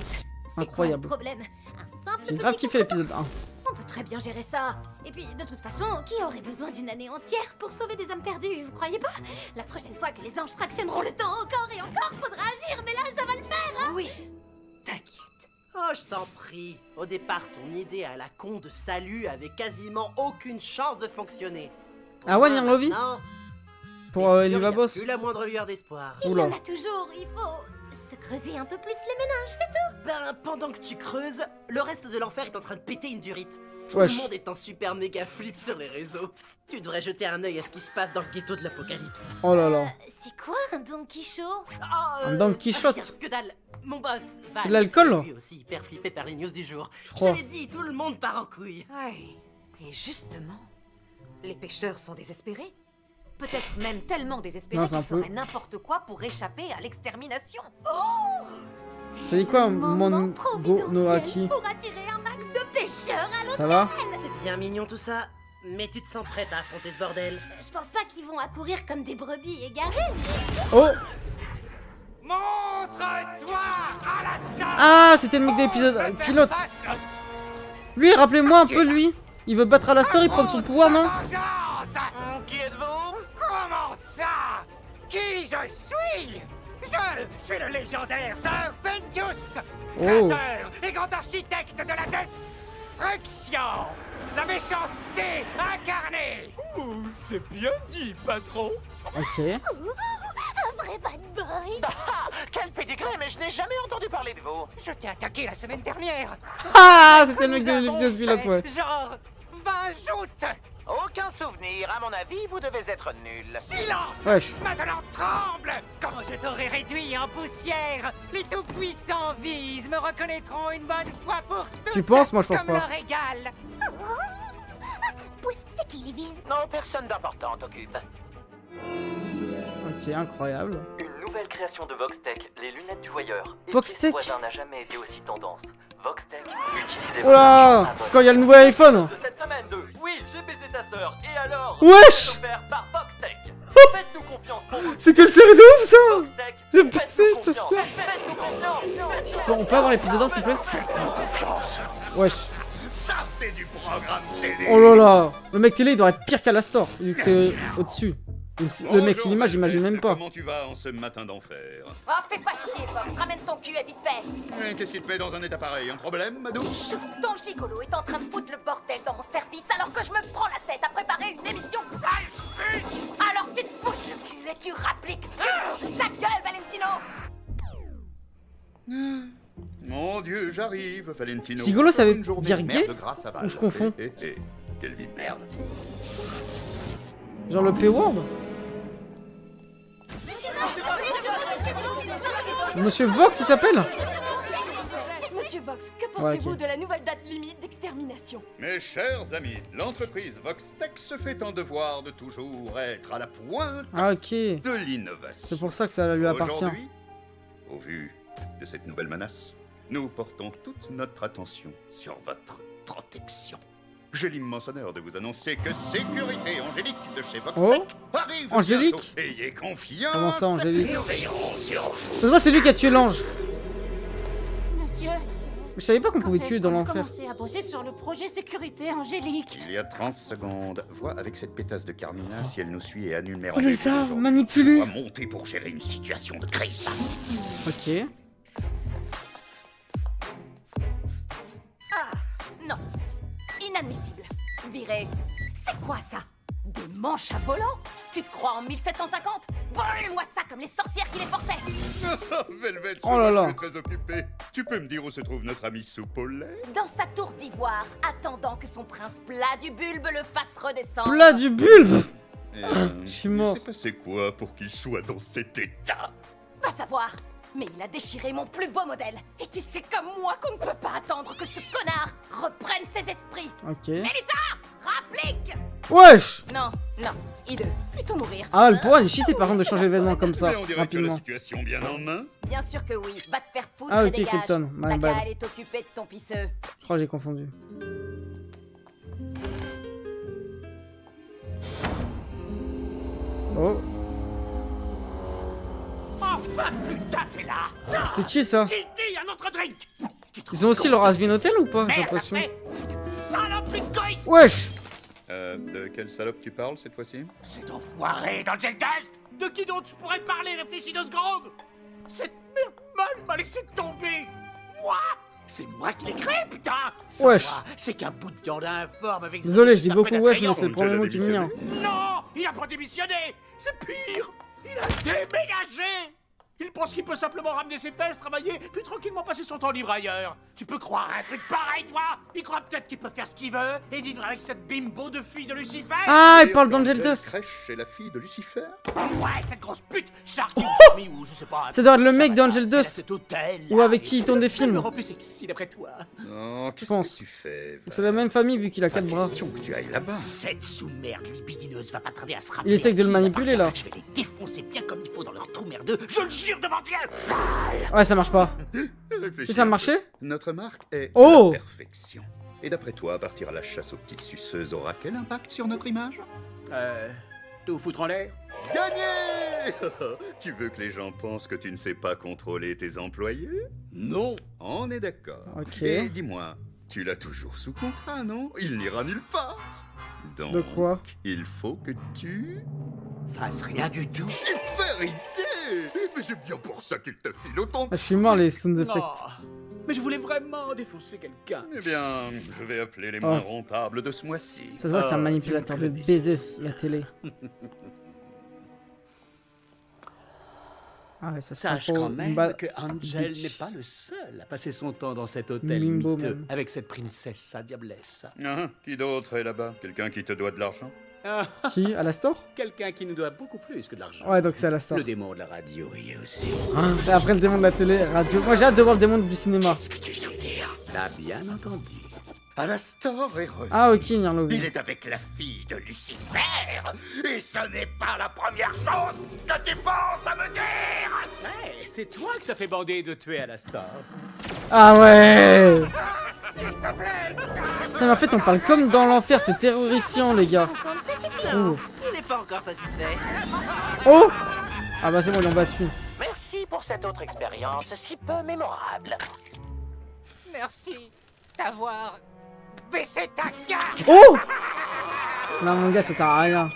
C'est
Incroyable.
quoi le problème? Un simple
J'ai grave
petit
kiffé
contretemps.
l'épisode 1.
On peut très bien gérer ça. Et puis, de toute façon, qui aurait besoin d'une année entière pour sauver des âmes perdues, vous croyez pas? La prochaine fois que les anges fractionneront le temps encore et encore, faudra agir, mais là, ça va le faire, hein?
Oui, t'inquiète.
Oh, je t'en prie. Au départ, ton idée à la con de salut avait quasiment aucune chance de fonctionner.
Ah ouais, Nirlovi?
Maintenant,
Pour
c'est sûr,
Eliva
y a
Boss.
plus la moindre lueur d'espoir.
Il y
Oula.
en a toujours, il faut se creuser un peu plus les méninges, c'est tout.
Ben, pendant que tu creuses, le reste de l'enfer est en train de péter une durite. Tout
Wesh.
le monde est en super méga flip sur les réseaux. Tu devrais jeter un œil à ce qui se passe dans le ghetto de l'apocalypse.
Oh là là.
C'est quoi un Don Quichotte?
Oh,
Un Don Quichotte.
rien, que dalle. Mon boss, Val,
C'est de l'alcool?
lui aussi hyper flippé par les news du jour. Je
crois.
te l'ai dit, tout le monde part en couille.
Ouais. Et justement, les pêcheurs sont désespérés. Peut-être même tellement désespérés
Non, c'est un
qu'ils
peu-
feraient n'importe quoi pour échapper à l'extermination.
T'as dit quoi,
Un moment
Mon
providentiel
Noaki?
pour attirer un max de pêcheurs à l'autre.
Ça va?
C'est bien mignon tout ça, mais tu te sens prête à affronter ce bordel?
Je pense pas qu'ils vont accourir comme des brebis égarées.
Oh!
Montre-toi à la star.
Ah, c'était le mec de l'épisode pilote. Lui, rappelez-moi un peu lui. Il veut battre Alastor et prendre son pouvoir, non?
Qui êtes-vous?
Comment ça? Qui je suis? Je suis le légendaire Sir Pentius,
Oh.
créateur et grand architecte de la destruction, la méchanceté incarnée. Ouh, c'est bien dit, patron.
Ok.
Un vrai bad boy.
Ah, quel pédigré, mais je n'ai jamais entendu parler de vous.
Je t'ai attaqué la semaine dernière.
Ah, c'était le mec de
Nous avons
l'épisode pilote,
fait
ouais.
Genre 20 joutes.
Aucun souvenir, à mon avis, vous devez être nul.
Silence.
Wesh.
Maintenant tremble. Quand je t'aurai réduit en poussière, les tout-puissants Vise me reconnaîtront une bonne fois pour toutes.
Tu penses? Moi, je pense
comme
pas.
leur égal.
Pousse, c'est qui les vise?
Non, personne d'important t'occupe.
Ok, incroyable.
Une nouvelle création de Voxtech, les lunettes du voyeur. Et
Voxtech?
qui, ce voisin n'a jamais été aussi tendance. Voxtech, utilisez
Oh là! C'est quand il y a le nouveau iPhone!
de cette semaine de Oui, j'ai baisé ta sœur, et alors?
Wesh!
C'est offert par Voxtech. Faites-nous confiance pour vous.
C'est quelle série de ouf ça!
Voxtech,
J'ai
faites-nous
passé
confiance.
ça.
Faites-nous confiance.
On peut avoir l'épisode 1 s'il vous plaît? Wesh.
Ça, c'est du programme télé.
Oh là là! Le mec télé il doit être pire qu'Alastor, vu que c'est au-dessus. Le mec cinéma, j'imagine même pas.
Comment tu vas en ce matin d'enfer?
Oh, fais pas chier, Fox. Ramène ton cul et vite fait.
Qu'est-ce qui te met dans un état pareil? Un problème, ma douce?
Ton gigolo est en train de foutre le bordel dans mon service alors que je me prends la tête à préparer une émission. Alors tu te pousses le cul et tu rappliques. Ta gueule, Valentino.
Mon Dieu, j'arrive, Valentino.
Gigolo, ça veut
Une journée
dire
de
gay?
merde grâce à Val.
Ou je confonds?
Quelle vie de merde.
Genre le P-Word? Monsieur Vox il s'appelle?
Monsieur Vox, que
Ouais,
pensez-vous
ok.
de la nouvelle date limite d'extermination?
Mes chers amis, l'entreprise Voxtech se fait un devoir de toujours être à la pointe
Ah ok.
de l'innovation.
C'est pour ça que ça lui appartient.
Aujourd'hui, au vu de cette nouvelle menace, nous portons toute notre attention sur votre protection. J'ai l'immense honneur de vous annoncer que Sécurité Angélique de chez Voxtech arrive
Angélique
bientôt. Ayez confiance.
Comment ça, Angélique?
Nous veillerons sur vous.
Ça se voit, c'est lui qui a tué l'ange.
Monsieur,
Je savais pas qu'on pouvait tuer dans l'enfer.
commencer à bosser sur le projet sécurité, Angélique.
Il y a 30 secondes. Vois avec cette pétasse de Carmina si elle nous suit et annule mes
Oh,
rendez-vous
les armes
d'aujourd'hui.
manipulées.
Je dois monter pour gérer une situation de crise.
Ok.
Ah, non. Inadmissible. Viré. C'est quoi ça? Des manches à volant? Tu te crois en 1750? Brûle-moi ça comme les sorcières qui les portaient!
Velvet,
Oh là là.
je suis très occupé. Tu peux me dire où se trouve notre ami soupe au lait?
Dans sa tour d'ivoire, attendant que son prince plat du bulbe le fasse redescendre.
Plat du bulbe.
Et,
Je suis mort.
Il s'est passé quoi pour qu'il soit dans cet état?
Va savoir. Mais il a déchiré mon plus beau modèle. Et tu sais comme moi qu'on ne peut pas attendre que ce connard reprenne ses esprits.
Ok.
Mélissa, rapplique!
Wesh.
Non, non, hideux. Plutôt mourir.
Ah, le pouvoir, il est cheaté par contre de changer d'événement comme ça,
Mais on dirait que tu as la
rapidement.
situation bien en main.
Bien sûr que oui. Va te faire foutre
Ah,
et
ok,
dégage.
Krypton, my
T'as
bad.
qu'à aller t'occuper de ton pisseux.
Je crois que j'ai confondu. Oh.
Enfin, putain, t'es là!
C'est qui ça?
Qui dit un autre drink?
Ils ont aussi leur Asbin Hotel ou pas? J'ai l'impression.
C'est une saloperie d'égoïste!
Wesh.
De quelle salope tu parles cette fois-ci?
Cet enfoiré dans le gel dust! De qui d'autre je pourrais parler? Réfléchis 2 secondes! Cette merde molle m'a laissé tomber! Moi? C'est moi qui l'ai créé, putain! Sans
Wesh.
moi, c'est qu'un bout de viande informe avec...
Désolé, je dis
sa
beaucoup
peine à
wesh, mais
crayon.
c'est le premier mot qui me vient.
Non! Il a pas démissionné! C'est pire! Il a déménagé! Il pense qu'il peut simplement ramener ses fesses, travailler, puis tranquillement passer son temps libre ailleurs. Tu peux croire un truc pareil, toi? Il croit peut-être qu'il peut faire ce qu'il veut et vivre avec cette bimbo de fille de Lucifer?
Ah, il parle d'Angel Dust.
Crèche chez la fille de Lucifer?
Ouais, cette grosse pute! Sharky ou je sais pas...
Ça doit être le mec d'Angel
Elle a
Dust.
cet hôtel,
Ou
là,
avec
et
qui il tourne des
le
films.
numéro plus sexy d'après toi.
Non,
Je
qu'est-ce
pense.
que tu fais?
C'est la même famille vu qu'il a 4 bras.
Question que tu ailles là-bas.
Cette sous-merde libidineuse va pas tarder à se rappeler.
Il essaye de
à
le
qui
manipuler, là.
appartient. Je vais les défoncer bien comme il faut dans leur trou merdeux, je le jure devant Dieu!
Ouais, ça marche pas.
Réfléchis
Si ça
un peu.
marchait?
Notre marque est
Oh.
la perfection. Et d'après toi, partir à la chasse aux petites suceuses aura quel impact sur notre image?
Tout foutre en l'air?
Gagné! Tu veux que les gens pensent que tu ne sais pas contrôler tes employés? Non, on est d'accord.
Ok.
Et dis-moi, tu l'as toujours sous contrat, non? Il n'ira nulle part. Donc,
De quoi?
il faut que tu...
Fasse rien du tout.
Super idée! Mais c'est bien pour ça qu'il te file autant
Ah, je suis mort les sound effects.
Oh, mais je voulais vraiment défoncer quelqu'un.
Eh bien, je vais appeler les
Oh,
moins
c'est-
rentables de ce mois-ci.
Ça se voit, c'est un
Oh,
manipulateur de baiser la télé. Ah ouais, ça se
Sache
prend
quand
pour
même
une balle-
que Angel
bitch.
n'est pas le seul à passer son temps dans cet hôtel
Limbo
miteux
même.
avec cette princesse à diablesse.
Ah, qui d'autre est là-bas? Quelqu'un qui te doit de l'argent?
Ah,
Qui? À la store?
quelqu'un qui nous doit beaucoup plus que de l'argent.
Ouais, donc c'est à la store.
Le démon de la radio y est aussi.
Hein, et après le démon de la télé, radio. Moi j'ai hâte de voir le démon du cinéma.
Qu'est-ce que tu viens de dire? T'as bien entendu.
Alastor est revenu.
Ah ok, Nirlo.
Il est avec la fille de Lucifer. Et ce n'est pas la première chose que tu penses à me dire.
Hey, c'est toi que ça fait bander de tuer à la star.
Ah ouais.
S'il te plaît.
Putain, mais en fait on parle comme dans l'enfer, c'est terrifiant les gars. Oh.
Il n'est pas encore satisfait.
Oh. Ah bah c'est bon, ils l'ont battu.
Merci pour cette autre expérience si peu mémorable.
Merci d'avoir baissé ta garde.
Oh. Non mon gars, ça sert à rien.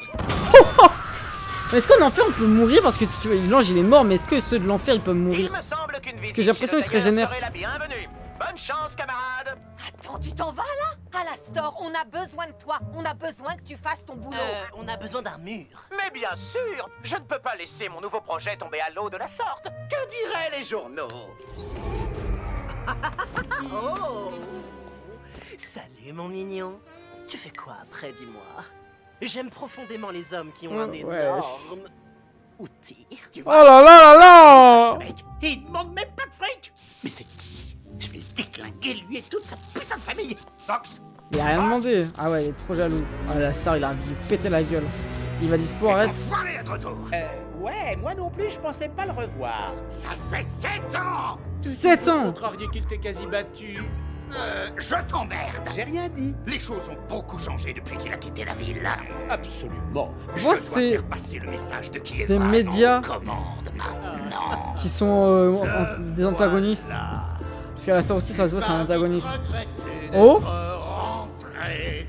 Mais est-ce qu'en enfer on peut mourir parce que tu vois, l'ange il est mort, mais est-ce que ceux de l'enfer ils peuvent
Il
mourir?
me semble qu'une visite
que j'ai l'impression
chez
qu'il
le
se régénère.
serait la bienvenue. Bonne chance, camarade.
Attends, tu t'en vas là? À la store, on a besoin de toi. On a besoin que tu fasses ton boulot.
On a besoin d'un mur.
Mais bien sûr, je ne peux pas laisser mon nouveau projet tomber à l'eau de la sorte. Que diraient les journaux?
Oh! Salut mon mignon. Tu fais quoi après, dis-moi? J'aime profondément les hommes qui ont un
Ouais.
énorme outil. Tu
Oh
vois?
là là là là.
Ce mec, il demande même pas de fric. Mais c'est qui? Je vais le déclinguer, lui et toute sa putain de famille. Vox.
Il a rien demandé. Ah ouais, il est trop jaloux. Ah la star il a envie de lui péter la gueule. Il va dispo, arrête.
Enfoiré à de retour.
Ouais, moi non plus, je pensais pas le revoir.
Ça fait 7 ans.
7 ans.
Contrarié qu'il t'ait quasi battu.
Je t'emmerde.
J'ai rien dit.
Les choses ont beaucoup changé depuis qu'il a quitté la ville.
Absolument.
Je
Moi,
dois
c'est
faire passer le message de qui est
des
vraiment
médias
commande maintenant.
qui sont des antagonistes. Parce qu'à la star aussi, ça se voit, c'est un antagoniste. Oh.
Rentré.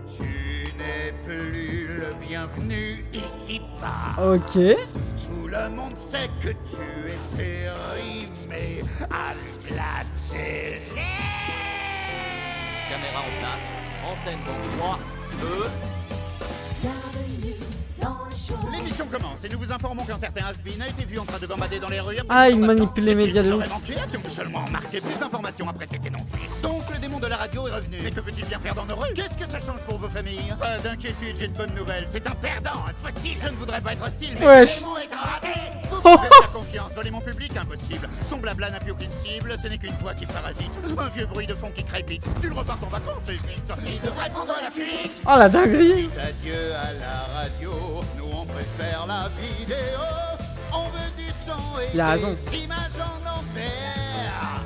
Tu n'es plus le bienvenu ici-bas.
Ok.
Tout le monde sait que tu es périmé. Allume la télé.
Caméra en place. Antenne dans 3, 2...
L'émission commence et nous vous informons qu'un certain has-been a été vu en train de gambader dans les rues.
Ah, il manipule les médias de ouf.
Avions-nous seulement remarqué plus d'informations après cet énoncé. Donc le démon de la radio est revenu. Mais que peut-il bien faire dans nos rues? Qu'est-ce que ça change pour vos familles? Pas d'inquiétude, j'ai de bonnes nouvelles. C'est un perdant, un fossile. Je ne voudrais pas être hostile, mais
wesh.
le démon est un raté. Vous pouvez faire confiance. Voler mon public, impossible. Son blabla n'a plus aucune cible. Ce n'est qu'une voix qui parasite. Un vieux bruit de fond qui crépite. Tu le repars en vacances, c'est vite. Il devrait prendre la fuite.
Oh la dinguerie.
Dites adieu à la radio. Nous on préfère la vidéo. On veut du son et
Il a raison.
des images en enfer.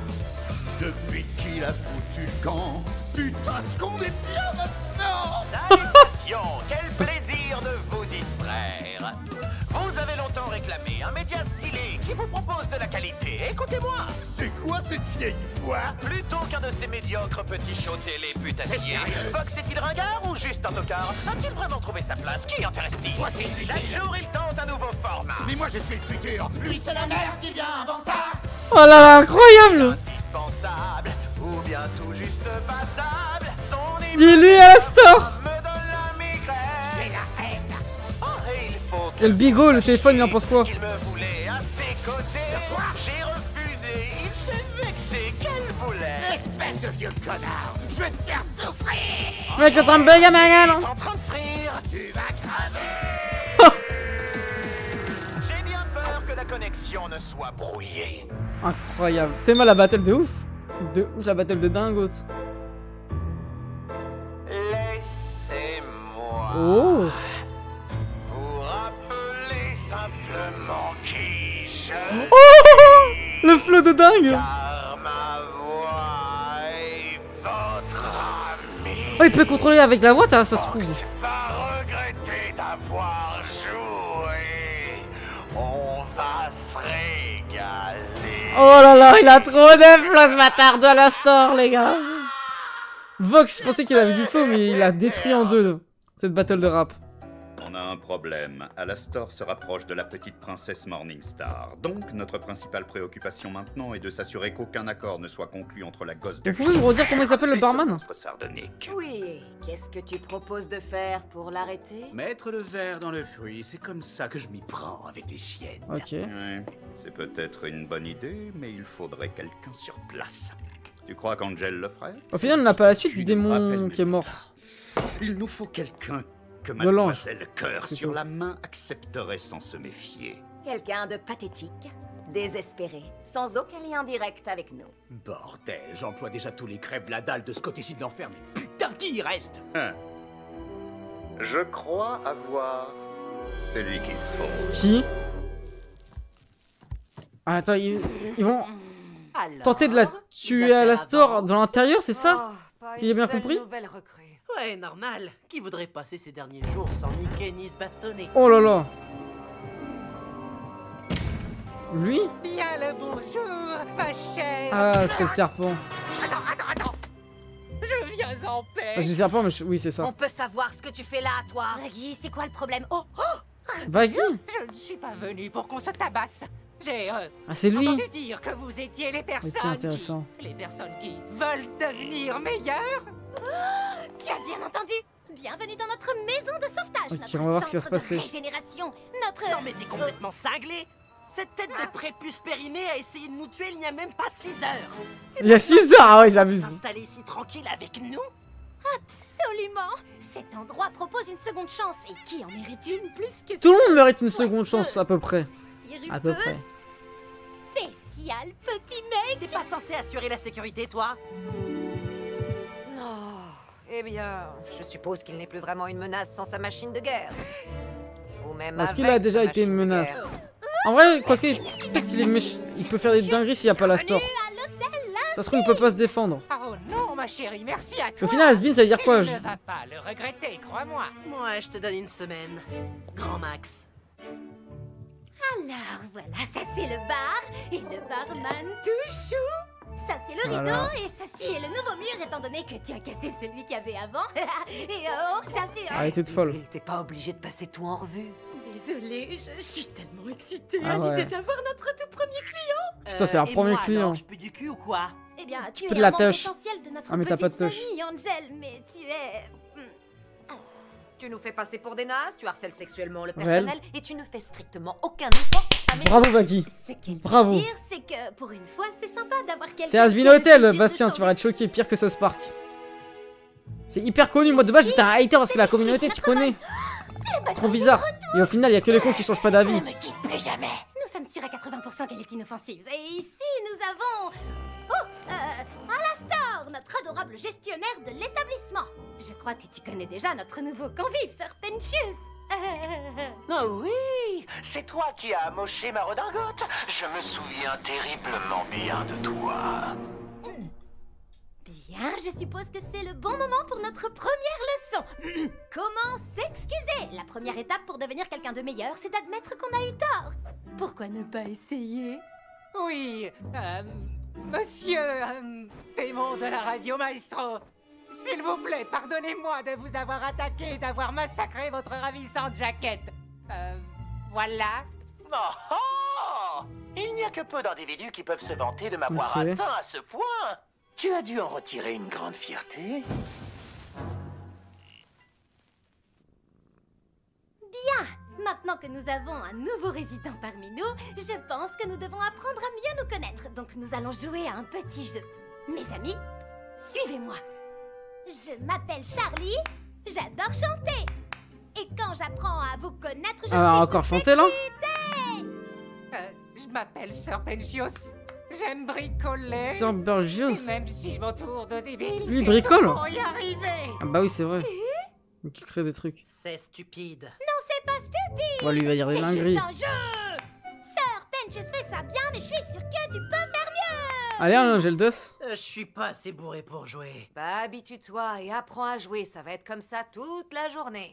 Depuis qu'il a foutu le camp. Putain, ce qu'on est bien maintenant.
Salutations, quel plaisir de vous distraire. Vous avez longtemps réclamé un média stylé qui vous propose de la qualité. Écoutez-moi.
C'est quoi cette vieille voix?
Plutôt qu'un de ces médiocres petits shows télé putassiers, Vox est-il ringard ou juste un tocard? A-t-il vraiment trouvé sa place? Qui intéresse-t-il? Chaque jour, il tente un nouveau format.
Mais moi je suis le futur. Lui c'est la merde qui vient inventable.
Oh là là, incroyable.
Indispensable ou bien tout juste passable. Son
Dis-lui à la store.
me donne la migraine.
J'ai la haine.
Oh, et il faut
Et le bigot, le téléphone, il en pense quoi?
qu'il me voulait à ses côtés. J'ai refusé, il s'est vexé, qu'elle voulait.
Espèce de vieux connard. Je vais te faire souffrir.
Mec, t'es en train de bugger ma gueule.
T'es en train de frire.
Tu vas crever.
J'ai bien peur que la connexion ne soit brouillée.
Incroyable. T'es mal la battle de ouf. De ouf, la battle de dingos.
Laissez-moi
Oh.
vous rappeler simplement qui je
Oh, le flow de dingue.
car ma voix est votre ami.
Oh, il peut contrôler avec la voix, ça se trouve.
Fox va regretter d'avoir joué. On va se régaler.
Oh là là, il a trop de flow ce bâtard de la store, les gars. Vox, je pensais qu'il avait du flow, mais il a détruit en deux cette battle de rap.
On a un problème. Alastor se rapproche de la petite princesse Morningstar. Donc, notre principale préoccupation maintenant est de s'assurer qu'aucun accord ne soit conclu entre la gosse de...
Vous pouvez me redire comment il s'appelle le barman?
Notre sardonique.
Oui, qu'est-ce que tu proposes de faire pour l'arrêter?
Mettre le verre dans le fruit, c'est comme ça que je m'y prends avec les chiennes.
Ok.
Ouais, c'est peut-être une bonne idée, mais il faudrait quelqu'un sur place. Tu crois qu'Angel le ferait?
Au final, on n'a pas la suite
Tu
du
ne me
démon
rappelles
qui est
même
mort.
Il nous faut quelqu'un que
De l'ange.
Mademoiselle Cœur
C'est
sur
tout.
la main accepterait sans se méfier.
Quelqu'un de pathétique, désespéré, sans aucun lien direct avec nous.
Bordel, j'emploie déjà tous les crèves la dalle de ce côté-ci de l'enfer, mais putain, qui y reste?
Je crois avoir celui qu'il faut.
Qui? Ah, attends, ils vont
Alors,
tenter de la tuer à la store dans l'intérieur, c'est ça?
Oh,
Si j'ai bien compris.
Nouvelle recrue.
Ouais, normal. Qui voudrait passer ces derniers jours sans niquer ni se bastonner?
Oh là là. Lui?
Bien le bonjour, ma chère.
Ah, c'est le serpent.
Attends. Je viens en paix.
Ah, je dis serpent, mais oui, c'est ça.
On peut savoir ce que tu fais là, toi?
Maggie, c'est quoi le problème?
Oh,
Vas-y.
je ne suis pas venu pour qu'on se tabasse. J'ai
Ah, c'est lui.
entendu dire que vous étiez les
Ok,
personnes
intéressant.
les personnes qui veulent devenir meilleures.
Tu as bien entendu? Bienvenue dans notre maison de sauvetage,
Ok,
notre
on va voir ce qui va se
centre
passer.
de régénération, notre...
Non mais t'es complètement cinglé. Cette tête de prépuce périmée a essayé de nous tuer il n'y a même pas 6 heures.
Il y a 6 heures, ah ouais, ils abusent.
S'installer ici tranquille avec nous?
Absolument. Cet endroit propose une seconde chance, et qui en mérite une plus que
Tout le monde mérite une seconde chance, à peu près. À peu près.
Spécial petit mec.
T'es pas censé assurer la sécurité, toi?
Non. Eh bien, je suppose qu'il n'est plus vraiment une menace sans sa machine de guerre. même
Parce qu'il
avec
a déjà
sa
été une
machine de
menace.
guerre.
En vrai, quoi qu'il peut-être qu'il est méchant. Il peut faire des dingueries s'il n'y a pas la store. Ça se trouve, il peut pas se défendre.
Oh non, ma chérie, merci à toi.
Au final, Asbin, ça veut dire quoi?
Tu ne vas pas le regretter, crois-moi.
Moi, je te donne une semaine. Grand max.
Alors voilà, ça c'est le bar et le barman tout chou. Ça c'est le rideau
Voilà.
et ceci est le nouveau mur étant donné que tu as cassé celui qu'il y avait avant. Et oh, ça c'est...
Ah, elle est toute folle.
T'es pas obligé de passer tout en revue.
Désolée, je suis tellement excitée
Ah
à
ouais.
l'idée d'avoir notre tout premier client.
Putain, c'est leur
Et
premier
moi,
client.
alors, je pue du cul ou quoi?
Eh bien, tu
peux
es
de la
un membre
touche.
essentiel de notre
Ah, mais t'as
petite
pas de touche.
famille, Angel, mais tu es...
Tu nous fais passer pour des nazes, tu harcèles sexuellement le
Réel.
personnel et tu ne fais strictement aucun effort pour t'améliorer.
Bravo, Baki.
Ce qu'elle
Bravo.
veut dire, c'est que pour une fois, c'est sympa d'avoir quelqu'un...
C'est Asbin
qui a le
Hotel,
plaisir de
Bastien, tu
changer.
vas être choqué, pire que South Park. C'est hyper connu, moi de base j'étais un hater parce que la communauté tu connais. C'est trop bizarre. Et au final, il y a que les cons qui changent pas d'avis.
Ne me quitte plus jamais. Nous sommes sûrs à 80% qu'elle est inoffensive. Et ici, nous avons... Oh, Alastor, notre adorable gestionnaire de l'établissement. Je crois que tu connais déjà notre nouveau convive, Sir Penchius.
Oh oui, c'est toi qui as amoché ma redingote. Je me souviens terriblement bien de toi.
Bien, je suppose que c'est le bon moment pour notre première leçon. Comment s'excuser? La première étape pour devenir quelqu'un de meilleur, c'est d'admettre qu'on a eu tort. Pourquoi ne pas essayer?
Oui, monsieur démon de la radio maestro. S'il vous plaît, pardonnez-moi de vous avoir attaqué et d'avoir massacré votre ravissante jaquette. Voilà.
Oh, oh, il n'y a que peu d'individus qui peuvent se vanter de m'avoir
Ok.
atteint à ce point. Tu as dû en retirer une grande fierté.
Bien. Maintenant que nous avons un nouveau résident parmi nous, je pense que nous devons apprendre à mieux nous connaître. Donc nous allons jouer à un petit jeu. Mes amis, suivez-moi. Je m'appelle Charlie, j'adore chanter. Et quand j'apprends à vous connaître, je suis
Encore
toute
chanter là?
excitée.
Je m'appelle Sir Penchius. J'aime bricoler.
Sir Burgios.
Et même si je m'entoure de débiles,
Lui, il
j'ai
bricole.
tout pour y arriver.
Ah bah oui, c'est vrai. Donc il crée des trucs.
C'est stupide.
Non, c'est pas stupide.
Ouais, lui il va dire des
C'est
dingueries.
juste un jeu. Sir Penchius fait ça bien, mais je suis sûre que tu peux faire mieux.
Allez, un Angel Dust.
Je suis pas assez bourré pour jouer.
Bah habitue-toi et apprends à jouer, ça va être comme ça toute la journée.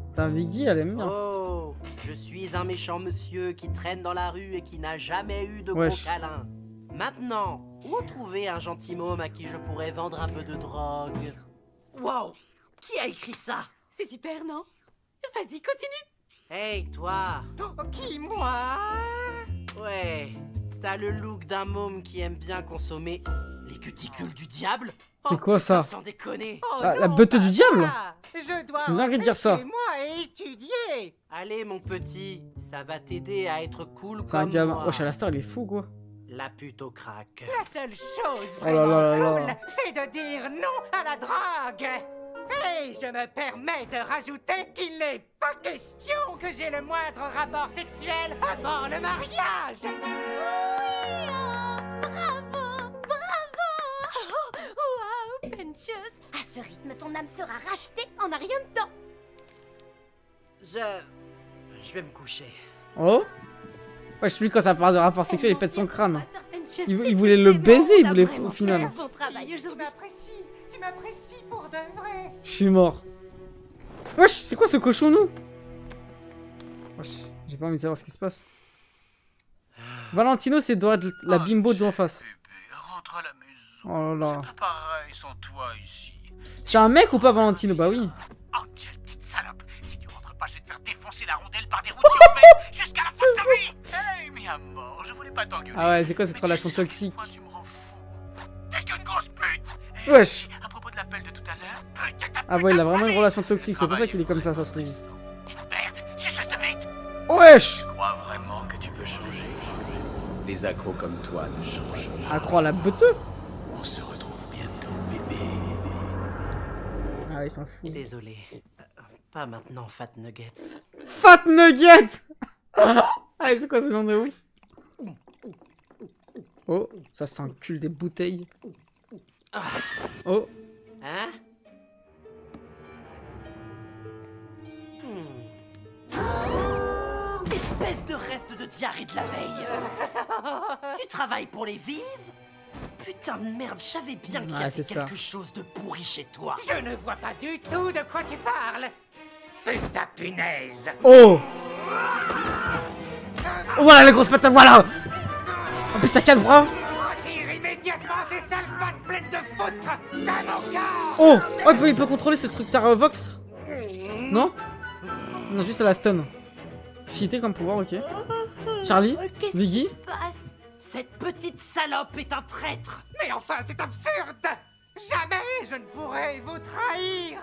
Putain, Viggy, elle aime bien.
Oh, je suis un méchant monsieur qui traîne dans la rue et qui n'a jamais eu de
Wesh.
gros câlin. Maintenant, où trouver un gentilhomme à qui je pourrais vendre un peu de drogue? Wow, qui a écrit ça?
C'est super, non? Vas-y, continue.
Hey, toi.
Oh, qui, moi?
Ouais, t'as le look d'un môme qui aime bien consommer les cuticules du diable.
C'est
Oh,
quoi ça?
putain, sans déconner.
Oh,
Ah, la
non,
bête du
pas
diable?
ça. Je dois
C'est une dinguerie de dire ça.
rentrer chez moi et étudier.
Allez, mon petit, ça va t'aider à être cool
C'est un
comme
gamin.
moi.
Wesh, Alastor, il est fou quoi.
La pute au crack.
La seule chose
Oh là
vraiment
là là là.
cool, c'est de dire non à la drogue. Et je me permets de rajouter qu'il n'est pas question que j'ai le moindre rapport sexuel avant le mariage.
Bravo, bravo. Oh, wow, Penchius. À ce rythme, ton âme sera rachetée en un rien de temps.
Je vais me coucher.
Oh. Wesh, lui quand ça parle de rapport sexuel, il pète son crâne.
Sir Penchius,
Il
c'est
voulait
que
le
t'es
baiser, il
bon,
voulait
t'as vraiment
au final.
fait un bon travail
Tu
aujourd'hui.
m'apprécies pour de vrai.
Je suis mort. Wesh, c'est quoi ce cochon nous? Wesh, j'ai pas envie de savoir ce qui se passe. Valentino, c'est doit être la bimbo d'en face.
Rentre à la maison.
Oh là là.
C'est pas pareil sans toi ici.
C'est un mec ou pas Valentino? Bah oui.
Angel, petite salope. Si tu rentres pas, je vais te faire défoncer la rondelle par des routiers en fait, jusqu'à la fin de ta vie. Hey, mais à mort, je voulais pas t'engueuler.
Ah ouais, c'est quoi cette relation toxique?
Tu me rends fou. T'es qu'une grosse pute. Et
Wesh.
à propos de l'appel de tout à l'heure, pute de ta
Ah ouais, il a vraiment une relation toxique, c'est pour ça qu'il est comme ça se trouve.
merde, c'est juste vite.
Wesh.
Tu crois vraiment que tu peux changer? Les accros comme toi ne changent pas.
Accro à la beuteux.
On se retrouve bientôt, bébé.
Ah, il s'en fout.
Désolé. Pas maintenant, Fat Nuggets.
Fat Nugget. Ah, c'est quoi ce nom de ouf? Oh, ça s'encule des bouteilles. Oh.
Hein? Espèce de reste de diarrhée de la veille. Tu travailles pour les Vises? Putain de merde, je savais bien qu'il y avait quelque chose de pourri chez toi.
Je ne vois pas du tout de quoi tu parles. Putain punaise.
Oh. Voilà la grosse patate, voilà. En plus t'as 4 bras.
Retire immédiatement tes sales pattes pleines de foutre de mon corps.
Oh, oh il peut contrôler ce truc Vox. Non? Non, juste à la stun. Cheaté comme pouvoir, ok. Charlie, Viggy.
Cette petite salope est un traître.
Mais enfin, c'est absurde. Jamais je ne pourrai vous trahir.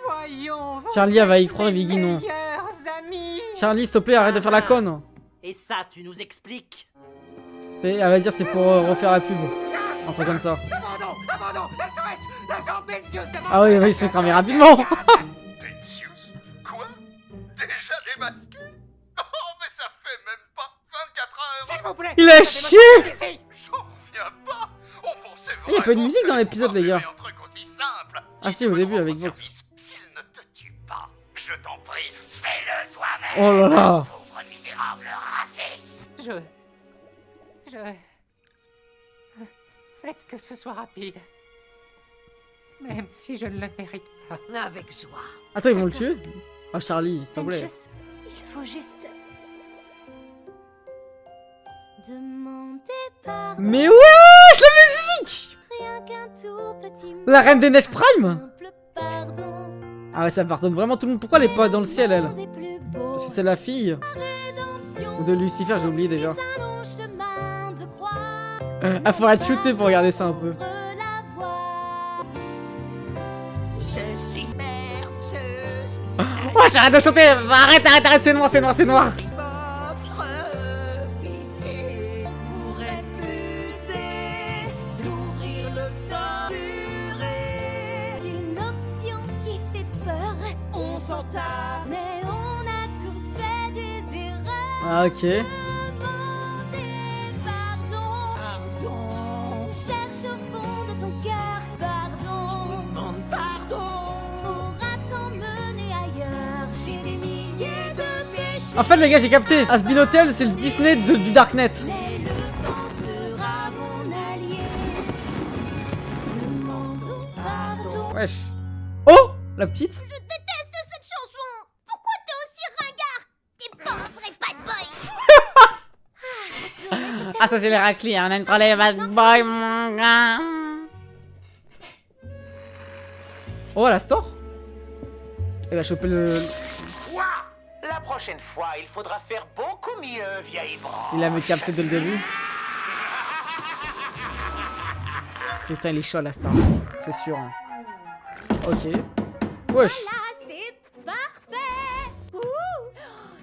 Voyons.
Charlie, elle va y croire, Viggy, non. Charlie, s'il te plaît, arrête de faire la conne.
Et ça, tu nous expliques?
Elle va dire c'est pour refaire la pub. Un truc comme ça. Ah oui, il se fait cramer rapidement.
Quoi? Déjà démasqué? Oh, mais ça fait même pas 24 heures.
S'il vous plaît.
Il a chié.
J'en reviens pas. On pensait
Il y a pas de musique dans l'épisode, les gars. Ah si, au début avec Vox.
S'il ne te tue pas, je t'en prie, fais-le toi-même.
Oh là là.
Pauvre misérable raté.
Faites que ce soit rapide. Même si je ne le mérite pas.
Avec joie.
Attends, ils vont le tuer? Ah, Charlie, s'il te plaît.
Il faut juste... demander pardon.
Mais wesh, la musique!
Rien qu'un tout petit mot.
La Reine des Neiges Prime?
Simple pardon.
Ah ouais, ça pardonne vraiment tout le monde. Pourquoi elle est pas dans le ciel, elle? Parce que c'est la fille de Lucifer, j'ai oublié déjà. Ah, faut être shooté pour regarder ça un peu. Oh, j'arrête de chanter. Arrête, arrête, arrête, c'est noir, c'est noir, c'est noir.
C'est une option qui fait peur. On s'entend, mais on a tous fait des erreurs.
Ah, ok.
Cherche au fond de ton cœur, pardon. Demande pardon. Pourra-t-on mener ailleurs? J'ai des milliers de péchés.
En fait, les gars, j'ai capté. Has-Been Hotel, c'est le Disney du Darknet.
Mais le temps sera mon allié. Demandons pardon.
Wesh. Oh, la petite.
Je déteste cette chanson. Pourquoi t'es aussi ringard? T'es pas un vrai bad boy.
Ah, ça c'est les raclis, hein. On entre les bad boys, mon gars. Oh, elle sort. Elle va choper le...
La prochaine fois, il faudra faire beaucoup mieux, vieille branche.
Il avait capté dès le début. Putain, il est chaud là, Star. C'est sûr. Hein. Ok. Wesh.
Voilà, c'est parfait. Ouh,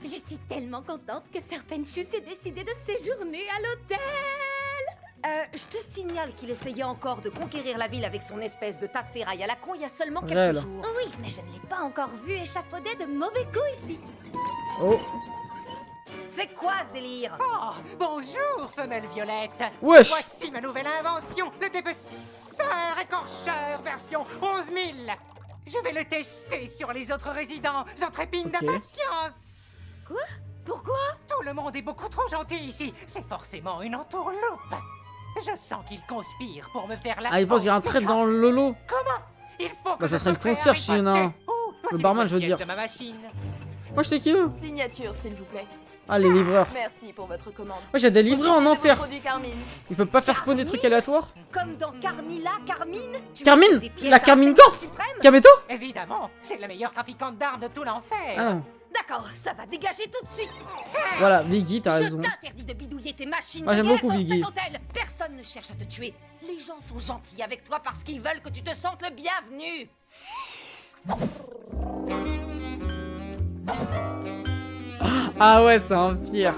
je suis tellement contente que Serpenchus ait décidé de séjourner à l'hôtel.
Je te signale qu'il essayait encore de conquérir la ville avec son espèce de tas de ferraille à la con il y a seulement quelques jours.
Oui, mais je ne l'ai pas encore vu échafauder de mauvais coups ici.
Oh.
C'est quoi ce délire?
Oh, bonjour, femelle violette.
Wesh.
Voici ma nouvelle invention, le dépeceur écorcheur version 11 000. Je vais le tester sur les autres résidents. J'en trépigne d'impatience.
Quoi? Pourquoi?
Tout le monde est beaucoup trop gentil ici. C'est forcément une entourloupe. Je sens qu'il conspire pour me faire la...
Ah, il pense qu'il y a un trait dans le lolo.
Comment? Il faut que
bah, ça serait le concierge, s'il y en a un. Le barman, je veux dire. Moi, je sais qui eux.
Signature, s'il vous plaît.
Ah, les livreurs.
Merci pour votre commande.
Moi, j'ai des livreurs en enfer.
Carmine.
Ils peuvent pas faire spawn des trucs aléatoires.
Comme dans Carmilla, Carmine.
Carmine? La Carmine Corp? Kameto?
Évidemment, c'est la meilleure trafiquante d'armes de tout l'enfer.
Ah non.
D'accord, ça va dégager tout de suite.
Voilà, Viggy, t'as raison.
Je t'interdis de bidouiller tes machines.
Moi, j'aime beaucoup Viggy.
Personne ne cherche à te tuer. Les gens sont gentils avec toi parce qu'ils veulent que tu te sentes le bienvenu.
Ah ouais, c'est un pire.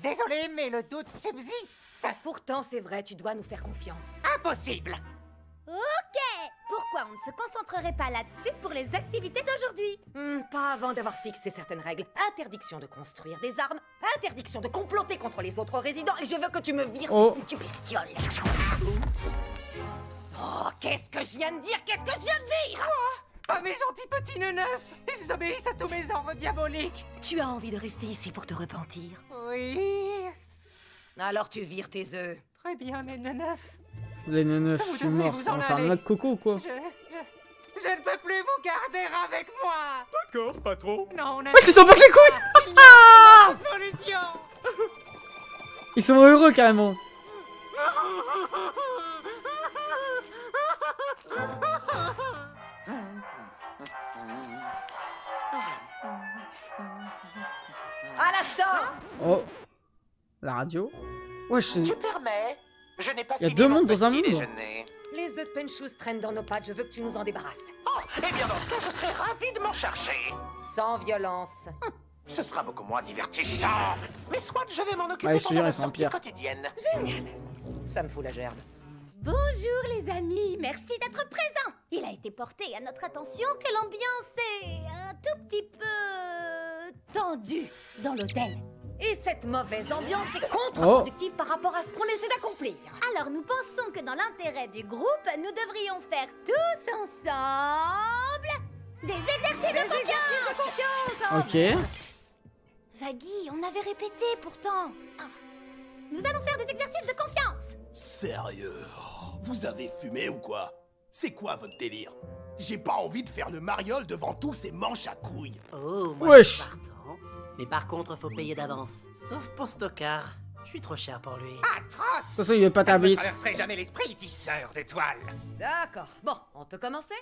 Désolé, mais le doute subsiste.
Pourtant, c'est vrai, tu dois nous faire confiance.
Impossible.
Ok. Pourquoi on ne se concentrerait pas là-dessus pour les activités d'aujourd'hui?
Pas avant d'avoir fixé certaines règles. Interdiction de construire des armes, interdiction de comploter contre les autres résidents, et je veux que tu me vires ce foutu bestiole. Oh, qu'est-ce que je viens de dire? Qu'est-ce que je viens de dire?
Pas mes gentils petits neufs. Ils obéissent à tous mes ordres diaboliques.
Tu as envie de rester ici pour te repentir?
Oui.
Alors tu vires tes œufs.
Très bien, mes neufs.
Les neufs, je suis mort. On va faire un lac coco ou quoi?
Je ne peux plus vous garder avec moi.
D'accord, patron.
Non, on a...
Ouais, ils s'en battent les couilles.
Solution.
Ils sont heureux carrément.
À l'instant.
Oh. La radio. Ouais, je...
Tu permets? Je n'ai pas
Il y a
fini
deux
mon
mondes dans un
petit
monde.
déjeuner.
Les œufs de Penchous traînent dans nos pattes, je veux que tu nous en débarrasses.
Oh, eh bien dans ce cas, je serais ravi de m'en charger.
Sans violence.
Ce sera beaucoup moins divertissant. Mais soit je vais m'en occuper
Ouais, je te
pendant
jure,
la
ils sont
sortie
pires.
quotidienne.
Génial. Ça me fout la gerbe.
Bonjour les amis, merci d'être présents. Il a été porté à notre attention que l'ambiance est un tout petit peu tendue dans l'hôtel.
Et cette mauvaise ambiance est contre-productive par rapport à ce qu'on essaie d'accomplir.
Alors nous pensons que dans l'intérêt du groupe, nous devrions faire tous ensemble des exercices de confiance.
Ok.
Vaggy, on avait répété pourtant. Nous allons faire des exercices de confiance.
Sérieux? Vous avez fumé ou quoi? C'est quoi votre délire? J'ai pas envie de faire le mariole devant tous ces manches à couilles.
Oh, moi
Wesh.
je suis partant. Mais par contre, faut payer d'avance. Sauf pour Stockard. Je suis trop cher pour lui.
Atroce.
De toute façon, il veut pas ta bite.
Ça ne traverserait jamais l'esprit, tisseur d'étoiles.
D'accord. Bon, on peut commencer?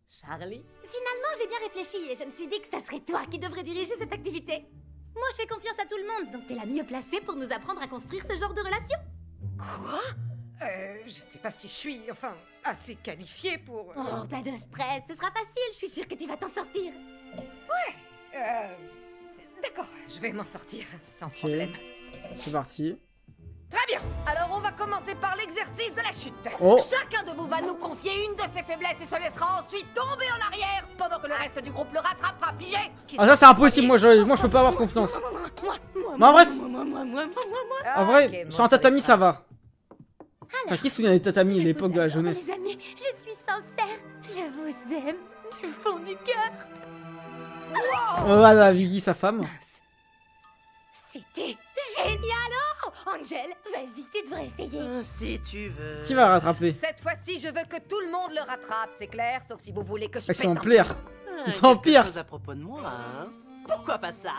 Charlie?
Finalement, j'ai bien réfléchi et je me suis dit que ça serait toi qui devrais diriger cette activité. Moi, je fais confiance à tout le monde, donc t'es la mieux placée pour nous apprendre à construire ce genre de relation.
Quoi? Je sais pas si je suis, enfin, assez qualifiée pour...
Oh, pas de stress, ce sera facile, je suis sûre que tu vas t'en sortir.
Ouais, d'accord, je vais m'en sortir, sans problème.
C'est parti.
Très bien. Alors on va commencer par l'exercice de la chute.
Oh.
Chacun de vous va nous confier une de ses faiblesses et se laissera ensuite tomber en arrière pendant que le reste du groupe le rattrapera, pigé.
Ah ça c'est impossible, moi je peux pas avoir confiance. Mais en vrai, en vrai, sur un tatami ça va. Enfin, qui se souvient des tatamis à l'époque de la jeunesse?
Les amis, je suis sincère, je vous aime du fond du cœur.
Voilà, Viggy, sa femme.
C'était génial. Oh, Angel, vas-y, tu devrais essayer.
Si tu veux.
Qui va le rattraper?
Cette fois-ci, je veux que tout le monde le rattrape, c'est clair? Sauf si vous voulez que je
Ils
pète
sont
un
pire.
plomb.
Ils sont pire.
Chose à propos de moi, hein? Pourquoi pas ça?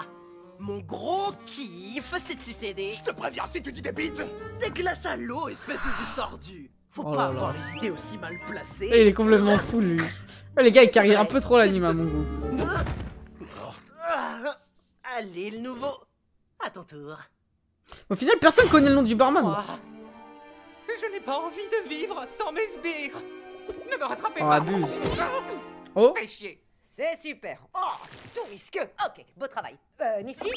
Mon gros kiff, c'est de succéder.
Je te préviens si tu dis des bites.
Des glaces à l'eau, espèce de vieux tordu. Faut
Oh
pas
là là.
avoir les idées aussi mal placées.
Et il est complètement fou lui. Ouais, les gars, ils carrient un peu trop l'anime à mon goût.
Allez, le nouveau. À ton tour.
Au final, personne connaît le nom du barman.
Je n'ai pas envie de vivre sans mes sbires. Ne me rattrapez
Oh,
pas.
abuse. Oh.
Fais chier.
C'est super. Oh, tout risqueux. Ok, beau travail. Nifty?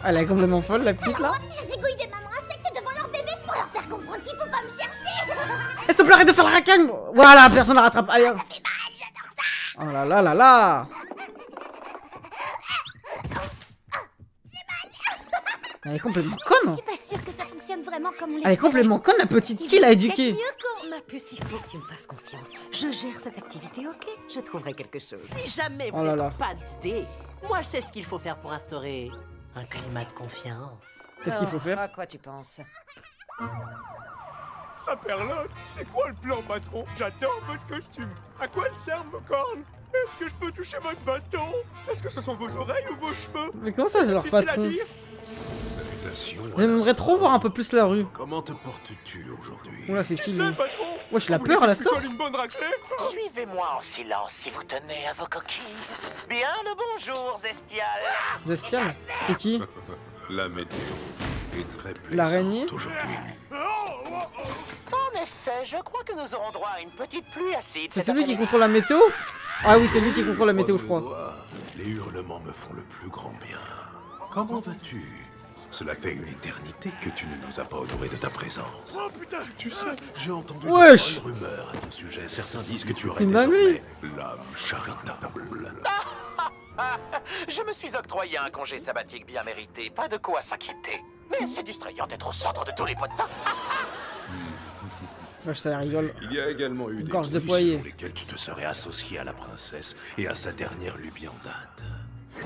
Elle est complètement folle, la petite là.
Je zigouille des mamans insectes devant leur bébé pour leur faire comprendre qu'il faut pas me chercher.
Et s'il te plaît, arrête de faire la racagne. Voilà, personne la rattrape. Allez.
Ça fait mal, j'adore ça.
Oh là là là là. Elle est complètement
Je
conne.
suis pas sûre que ça fonctionne vraiment comme on
Elle est complètement conne, la petite. Qui l'a éduquée?
Ma puce, il faut que tu me fasses confiance. Je gère cette activité, ok? Je trouverai quelque chose.
Si jamais vous
Oh là
n'avez
là.
pas d'idée, moi je sais ce qu'il faut faire pour instaurer un climat de confiance.
Qu'est-ce qu'il faut faire?
À quoi tu penses?
Saperlotte, c'est quoi le plan, patron? J'adore votre costume. À quoi elles servent vos cornes? Est-ce que je peux toucher votre bâton? Est-ce que ce sont vos oreilles ou vos cheveux?
Mais comment ça, c'est leur
Difficile à
patron?
dire.
Salutations.
J'aimerais trop voir un peu plus la rue.
Comment te portes-tu aujourd'hui?
Oula, c'est qui lui?
patron?
Wesh, la
Vous
peur à la
voulez que je
sorte.
lui colle une bonne raclée?
Suivez-moi en silence si vous tenez à vos coquilles. Bien le bonjour, Zestial.
Zestial? C'est qui?
La météo est très plaisante
L'araignée?
aujourd'hui.
En effet, je crois que nous aurons droit à une petite pluie acide.
C'est
cet
celui qui
après-midi.
contrôle la météo? Ah oui, c'est lui qui contrôle la météo, je crois.
Les hurlements me font le plus grand bien. Comment vas-tu? Cela fait une éternité que tu ne nous as pas honoré de ta présence.
Oh putain,
Tu sais, j'ai entendu
Wesh.
de folles rumeurs à ton sujet. Certains disent que tu aurais
C'est une dinguerie.
désormais l'âme charitable.
Je me suis octroyé un congé sabbatique bien mérité, pas de quoi s'inquiéter. Mais c'est distrayant d'être au centre de tous les potins.
Wesh, ça rigole.
Il y a également eu des
gorge
nuits
déployée.
sur lesquelles tu te serais associé à la princesse et à sa dernière lubie en date.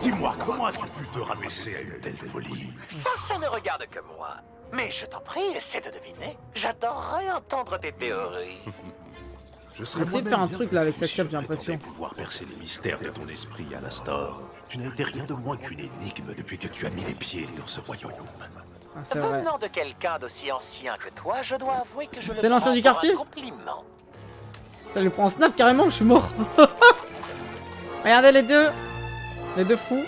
Dis-moi, comment as-tu pu te rabaisser à une telle folie?
Ça ne regarde que moi. Mais je t'en prie, essaie de deviner. J'adorerais entendre tes théories.
Je serais
Essaye de faire un truc là avec cette cape, j'ai l'impression.
Pouvoir percer les mystères de ton esprit, Alastor. Tu n'as été rien de moins qu'une énigme depuis que tu as mis les pieds dans ce royaume.
Ah, c'est vrai.
Venant de quelqu'un d'aussi ancien que toi, je dois avouer que je le
C'est l'ancien du
prends pour
quartier?
un compliment.
Ça lui prend en snap carrément, je suis mort. Regardez les deux. Les deux fous.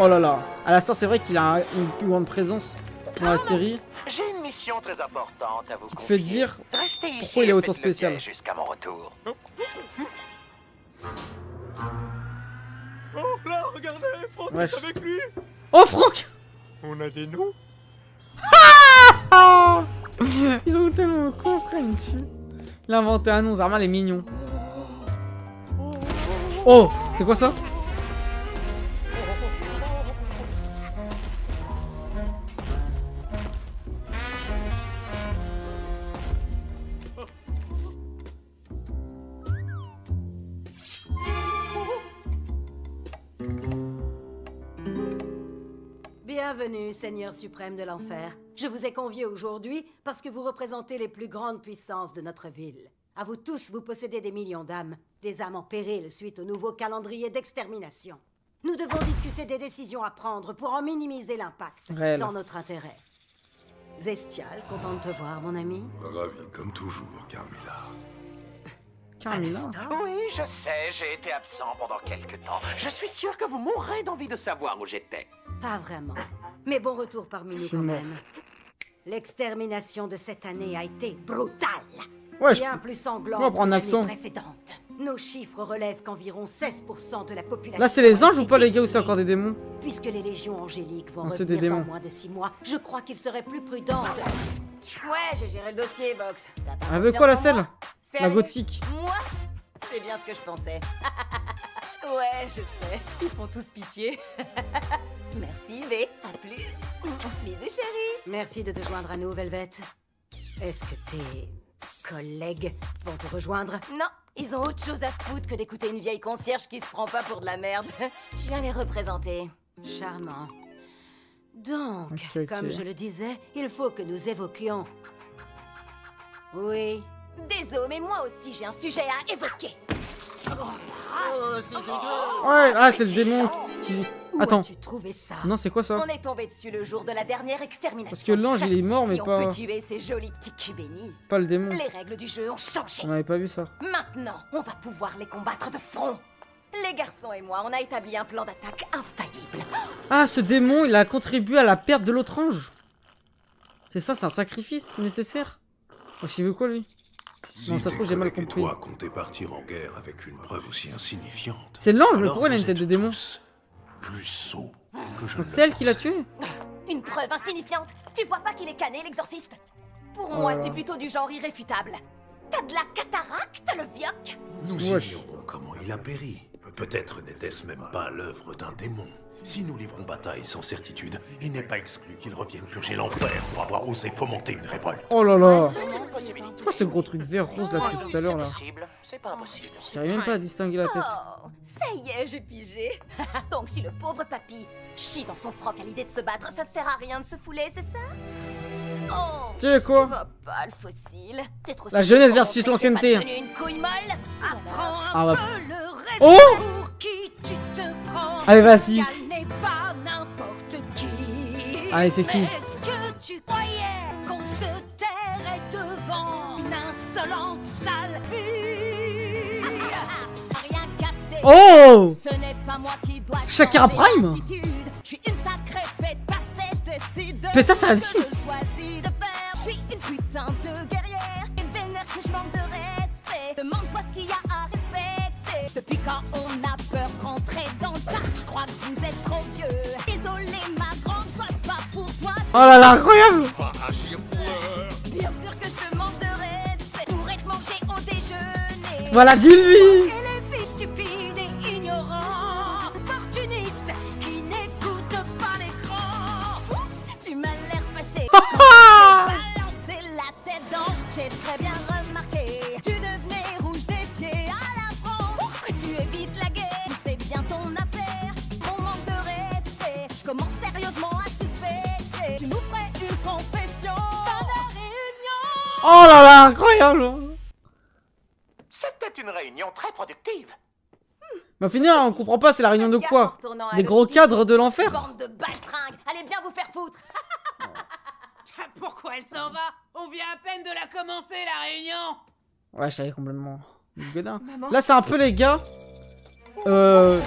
Oh là là. Alastor, c'est vrai qu'il a une plus grande présence dans la série.
J'ai une mission très importante à vous
Qui te
confier.
fait dire
Restez ici
pourquoi il est
et
autant
faites le
spécial.
quai jusqu'à mon retour.
Oh là, regardez, Franck
Wesh.
est avec lui.
Oh, Franck.
On a des noms.
Ah, ils ont tellement con, frère, il me tue. Il a inventé un nom, Zarma, les mignons. Oh, c'est quoi ça?
Bienvenue, Seigneur suprême de l'enfer. Je vous ai convié aujourd'hui parce que vous représentez les plus grandes puissances de notre ville. À vous tous, vous possédez des millions d'âmes, des âmes en péril suite au nouveau calendrier d'extermination. Nous devons discuter des décisions à prendre pour en minimiser l'impact,
Réel.
dans notre intérêt. Zestial, content de te voir, mon ami.
Ravi comme toujours, Carmilla.
Oui, je sais, j'ai été absent pendant quelques temps. Je suis sûr que vous mourrez d'envie de savoir où j'étais.
Pas vraiment. Mais bon retour parmi nous
suis
quand
mort.
même. L'extermination de cette année a été brutale.
Ouais,
Bien
je-
plus
on va
sanglante
prendre
que l'année
accent.
précédente. Nos chiffres relèvent qu'environ 16% de la population...
Là, c'est les
a
anges ou
été
pas, les gars, ou c'est
décimée.
encore des démons?
Puisque les légions angéliques vont
Non, c'est des
revenir dans
démons.
moins de 6 mois, je crois qu'il serait plus prudent de...
Ouais, j'ai géré le dossier, Box. T'as pas
Avec quoi la
confiance en
selle?
moi?
La
Sérieux?
gothique.
Moi? C'est bien ce que je pensais. Ouais, je sais. Ils font tous pitié. Merci, V. À plus. Bisous, chérie.
Merci de te joindre à nous, Velvet. Est-ce que tes collègues vont te rejoindre?
Non, ils ont autre chose à foutre que d'écouter une vieille concierge qui se prend pas pour de la merde. Je viens les représenter.
Charmant. Donc,
Ok, ok.
comme je le disais, il faut que nous évoquions... Oui.
Désolé, mais moi aussi j'ai un sujet à évoquer.
Ouais, ah, c'est le démon qui...
Où
Attends.
as-tu trouvé ça?
Non, c'est quoi ça?
On est tombé dessus le jour de la dernière extermination.
Parce que l'ange, il est mort, mais
si
pas...
on peut tuer ces jolis petits cubénis,
Pas le démon.
les règles du jeu ont changé.
On n'avait pas vu ça.
Maintenant, on va pouvoir les combattre de front. Les garçons et moi, on a établi un plan d'attaque infaillible.
Ah, ce démon, il a contribué à la perte de l'autre ange. C'est ça, c'est un sacrifice nécessaire. Oh, j'ai vu quoi, lui?
Si
Non, ça se trouve, j'ai mal
tes collègues
compris.
et toi comptez partir en guerre avec une preuve aussi insignifiante.
C'est l'ange, mais
alors
pourquoi il a une
vous
tête de
êtes
démon?
tous plus sots que je
Donc
ne
c'est elle
le
qui l'a
pensais.
tué?
Une preuve insignifiante. Tu vois pas qu'il est cané, l'exorciste? Pour
Oh
moi,
là
c'est
là.
plutôt du genre irréfutable. T'as de la cataracte, le vioc?
Nous
Wesh.
ignorons comment il a péri. Peut-être n'était-ce même pas l'œuvre d'un démon. Si nous livrons bataille sans certitude, il n'est pas exclu qu'il revienne purger l'enfer pour avoir osé fomenter une révolte.
Oh là là!
C'est une possibilité.
C'est quoi ce gros truc vert rose là depuis tout à l'heure là?
C'est pas impossible.
J'arrive même pas à distinguer la tête.
Oh, ça y est, j'ai pigé. Donc si le pauvre papy chie dans son froc à l'idée de se battre, ça ne sert à rien de se fouler, c'est ça? Oh,
Tu sais quoi?
va pas le fossile. T'es trop
La
sérieux
jeunesse
pour
versus
montrer que t'es
l'ancienneté.
pas devenu une couille molle? Apprends
Ah,
un
va-
peu le reste
Oh!
pour qui tu te prends.
Allez, vas-y.
Pascal n'est pas n'importe qui.
Allez, c'est qui?
Mais est-ce que tu croyais qu'on se tairait devant une insolente sale fille? Rien capté.
Oh!
Ce n'est pas moi qui dois
Shakira
changer
Prime?
d'attitude. Je suis une sacrée pétasse et je décide de
Pétasse,
faire
elle a
ce
dit.
que je choisis de faire. Je suis une putain de guerrière et vénère que je manque de respect. Demande-toi ce qu'il y a à respecter. Depuis quand on a peur de rentrer dans le tas? Je crois que vous êtes trop vieux. Désolé ma grande, je vote pas pour toi.
Oh là là, incroyable!
Bien sûr que je te manque de respect. Pourrais te manger au déjeuner.
Voilà, dis-lui!
Et les filles stupides et ignorants, opportunistes qui n'écoutent pas l'écran. Oups, tu m'as l'air fâché. Quand tu fais balancer la tête d'ange, j'ai très bien remarqué je commence sérieusement à suspecter. Tu nous ferais une confession dans la réunion.
Oh là là, incroyable.
C'était une réunion très productive.
Mais au final, on comprend pas, c'est la réunion de quoi? Des gros cadres de l'enfer?
Bande de baltringues, allez bien vous faire foutre.
Pourquoi elle s'en va? On vient à peine de la commencer, la réunion.
Ouais, je savais complètement. Là, c'est un peu les gars. Je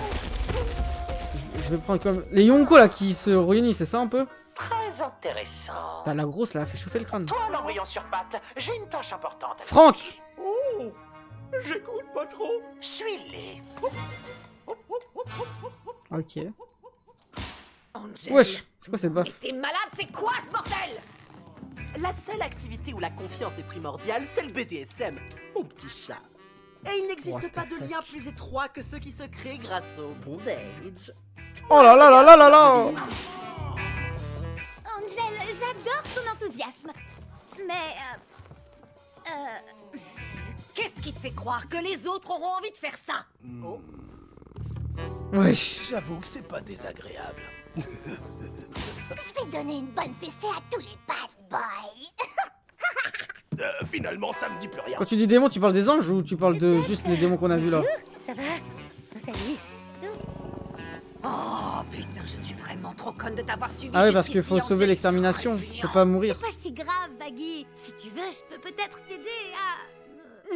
vais prendre comme. Les Yonko là qui se réunissent, c'est ça un peu?
Très intéressant.
T'as la grosse là, elle fait chauffer le crâne.
Toi, l'embryon sur pattes, j'ai une tâche importante.
Franck!
Oh! J'écoute pas trop.
Suis-les.
Ok.
Angel.
Wesh, c'est quoi cette baffe?
Mais t'es malade, c'est quoi ce bordel?
La seule activité où la confiance est primordiale, c'est le BDSM, mon petit chat. Et il n'existe pas de lien plus étroit que ceux qui se créent grâce au bondage.
Oh là là là là là là!
Angel, j'adore ton enthousiasme. Mais...
Qu'est-ce qui te fait croire que les autres auront envie de faire ça?
Wesh.
J'avoue que c'est pas désagréable.
Je vais donner une bonne fessée à tous les bad boys.
Finalement, ça me dit plus rien.
Quand tu dis démons, tu parles des anges ou tu parles de juste les démons qu'on a vus là?
Ça va? Salut.
Oh putain, je suis vraiment trop conne de t'avoir suivi.
Ah oui, parce qu'il faut sauver l'extermination, faut pas mourir.
C'est pas si grave, Vaggy. Si tu veux, je peux peut-être t'aider à...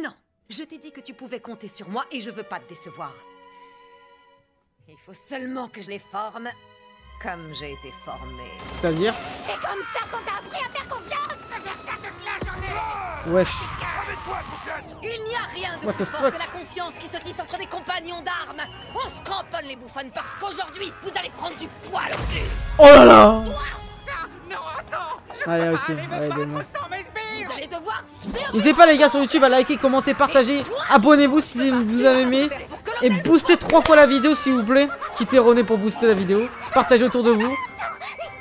Non, je t'ai dit que tu pouvais compter sur moi et je veux pas te décevoir. Il faut seulement que je les forme comme j'ai été formée.
C'est-à-dire?
C'est comme ça qu'on t'a appris à faire confiance. Je vais faire ça toute la journée.
Wesh.
Il n'y a rien de
What
plus
the
fort
fuck?
que la confiance qui se tisse entre des compagnons d'armes. On se cramponne les bouffonnes parce qu'aujourd'hui, vous allez prendre du poil au cul.
Oh là là!
Non, attends.
Allez, ok, allez, démons.
Vous allez devoir
N'hésitez pas les gars sur YouTube à liker, commenter, partager. Abonnez-vous si vous avez aimé. Et boostez 3 fois la vidéo s'il vous plaît. Quittez René pour booster la vidéo. Partagez autour de vous.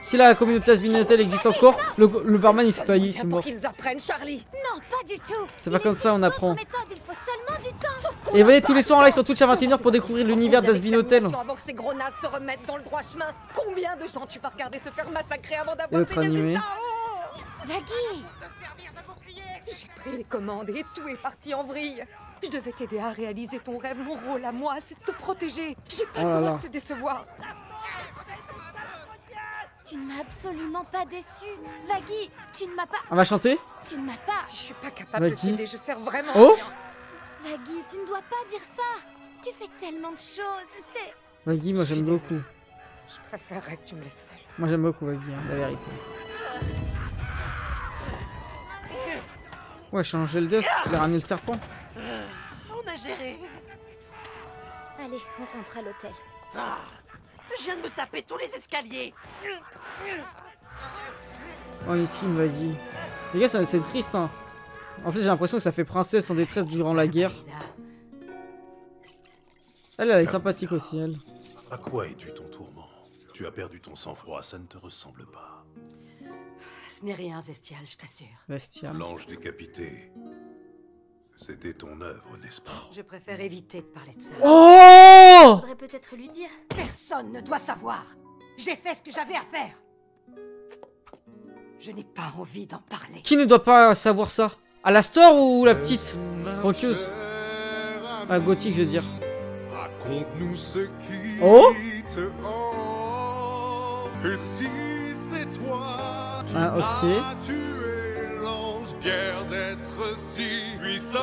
Si la communauté Asbinotel existe encore, le barman il s'est taillé, c'est mort.
qu'ils apprennent, Charlie.
Non, pas du tout.
C'est pas comme ça on apprend.
Méthode, il faut seulement du temps.
Et venez tous les soirs en live sur Twitch à 21h pour découvrir l'univers d'Asbinotel.
Avant que ces gros nazes se remettent dans le droit chemin. Combien de gens tu vas regarder se faire massacrer avant
Et
d'avoir
autres
fait des
animés.
résultats?
Vaggy.
J'ai pris les commandes et tout est parti en vrille. Je devais t'aider à réaliser ton rêve. Mon rôle à moi, c'est de te protéger. J'ai pas
Oh
le
là
droit
là.
de te décevoir.
Tu ne m'as absolument pas déçu. Vaggy, tu ne m'as pas...
On va chanter?
Tu ne m'as pas...
Si je suis pas capable de
Vaggy.
t'aider, je sers vraiment
Oh!
à rien.
Vaggy, tu ne dois pas dire ça. Tu fais tellement de choses. C'est...
Vaggy, moi j'aime beaucoup.
Je préférerais que tu me laisses seule.
Moi j'aime beaucoup Vaggy, hein, la vérité. Ouais, changer le dust, il a ramené le serpent.
On a géré.
Allez, on rentre à l'hôtel.
Ah, je viens de me taper tous les escaliers.
Oh, ici, il m'a dit. Les gars, c'est triste, hein. En fait, j'ai l'impression que ça fait princesse en détresse durant la guerre. Elle est sympathique aussi, elle.
À quoi es-tu ton tourment? Tu as perdu ton sang-froid, ça ne te ressemble pas.
Ce n'est rien, Zestial, je t'assure.
Bestial.
L'ange décapité. C'était ton œuvre, n'est-ce pas?
Je préfère éviter de parler de ça.
Oh!
Faudrait peut-être lui dire.
Personne ne doit savoir. J'ai fait ce que j'avais à faire. Je n'ai pas envie d'en parler.
Qui ne doit pas savoir ça? Alastor ou la petite roqueuse? Ah, gothique, je veux dire.
Raconte-nous ce qui
Oh?
te hante. Et si c'est toi qui
Ah, ok.
as tué l'ange, fier d'être si puissant.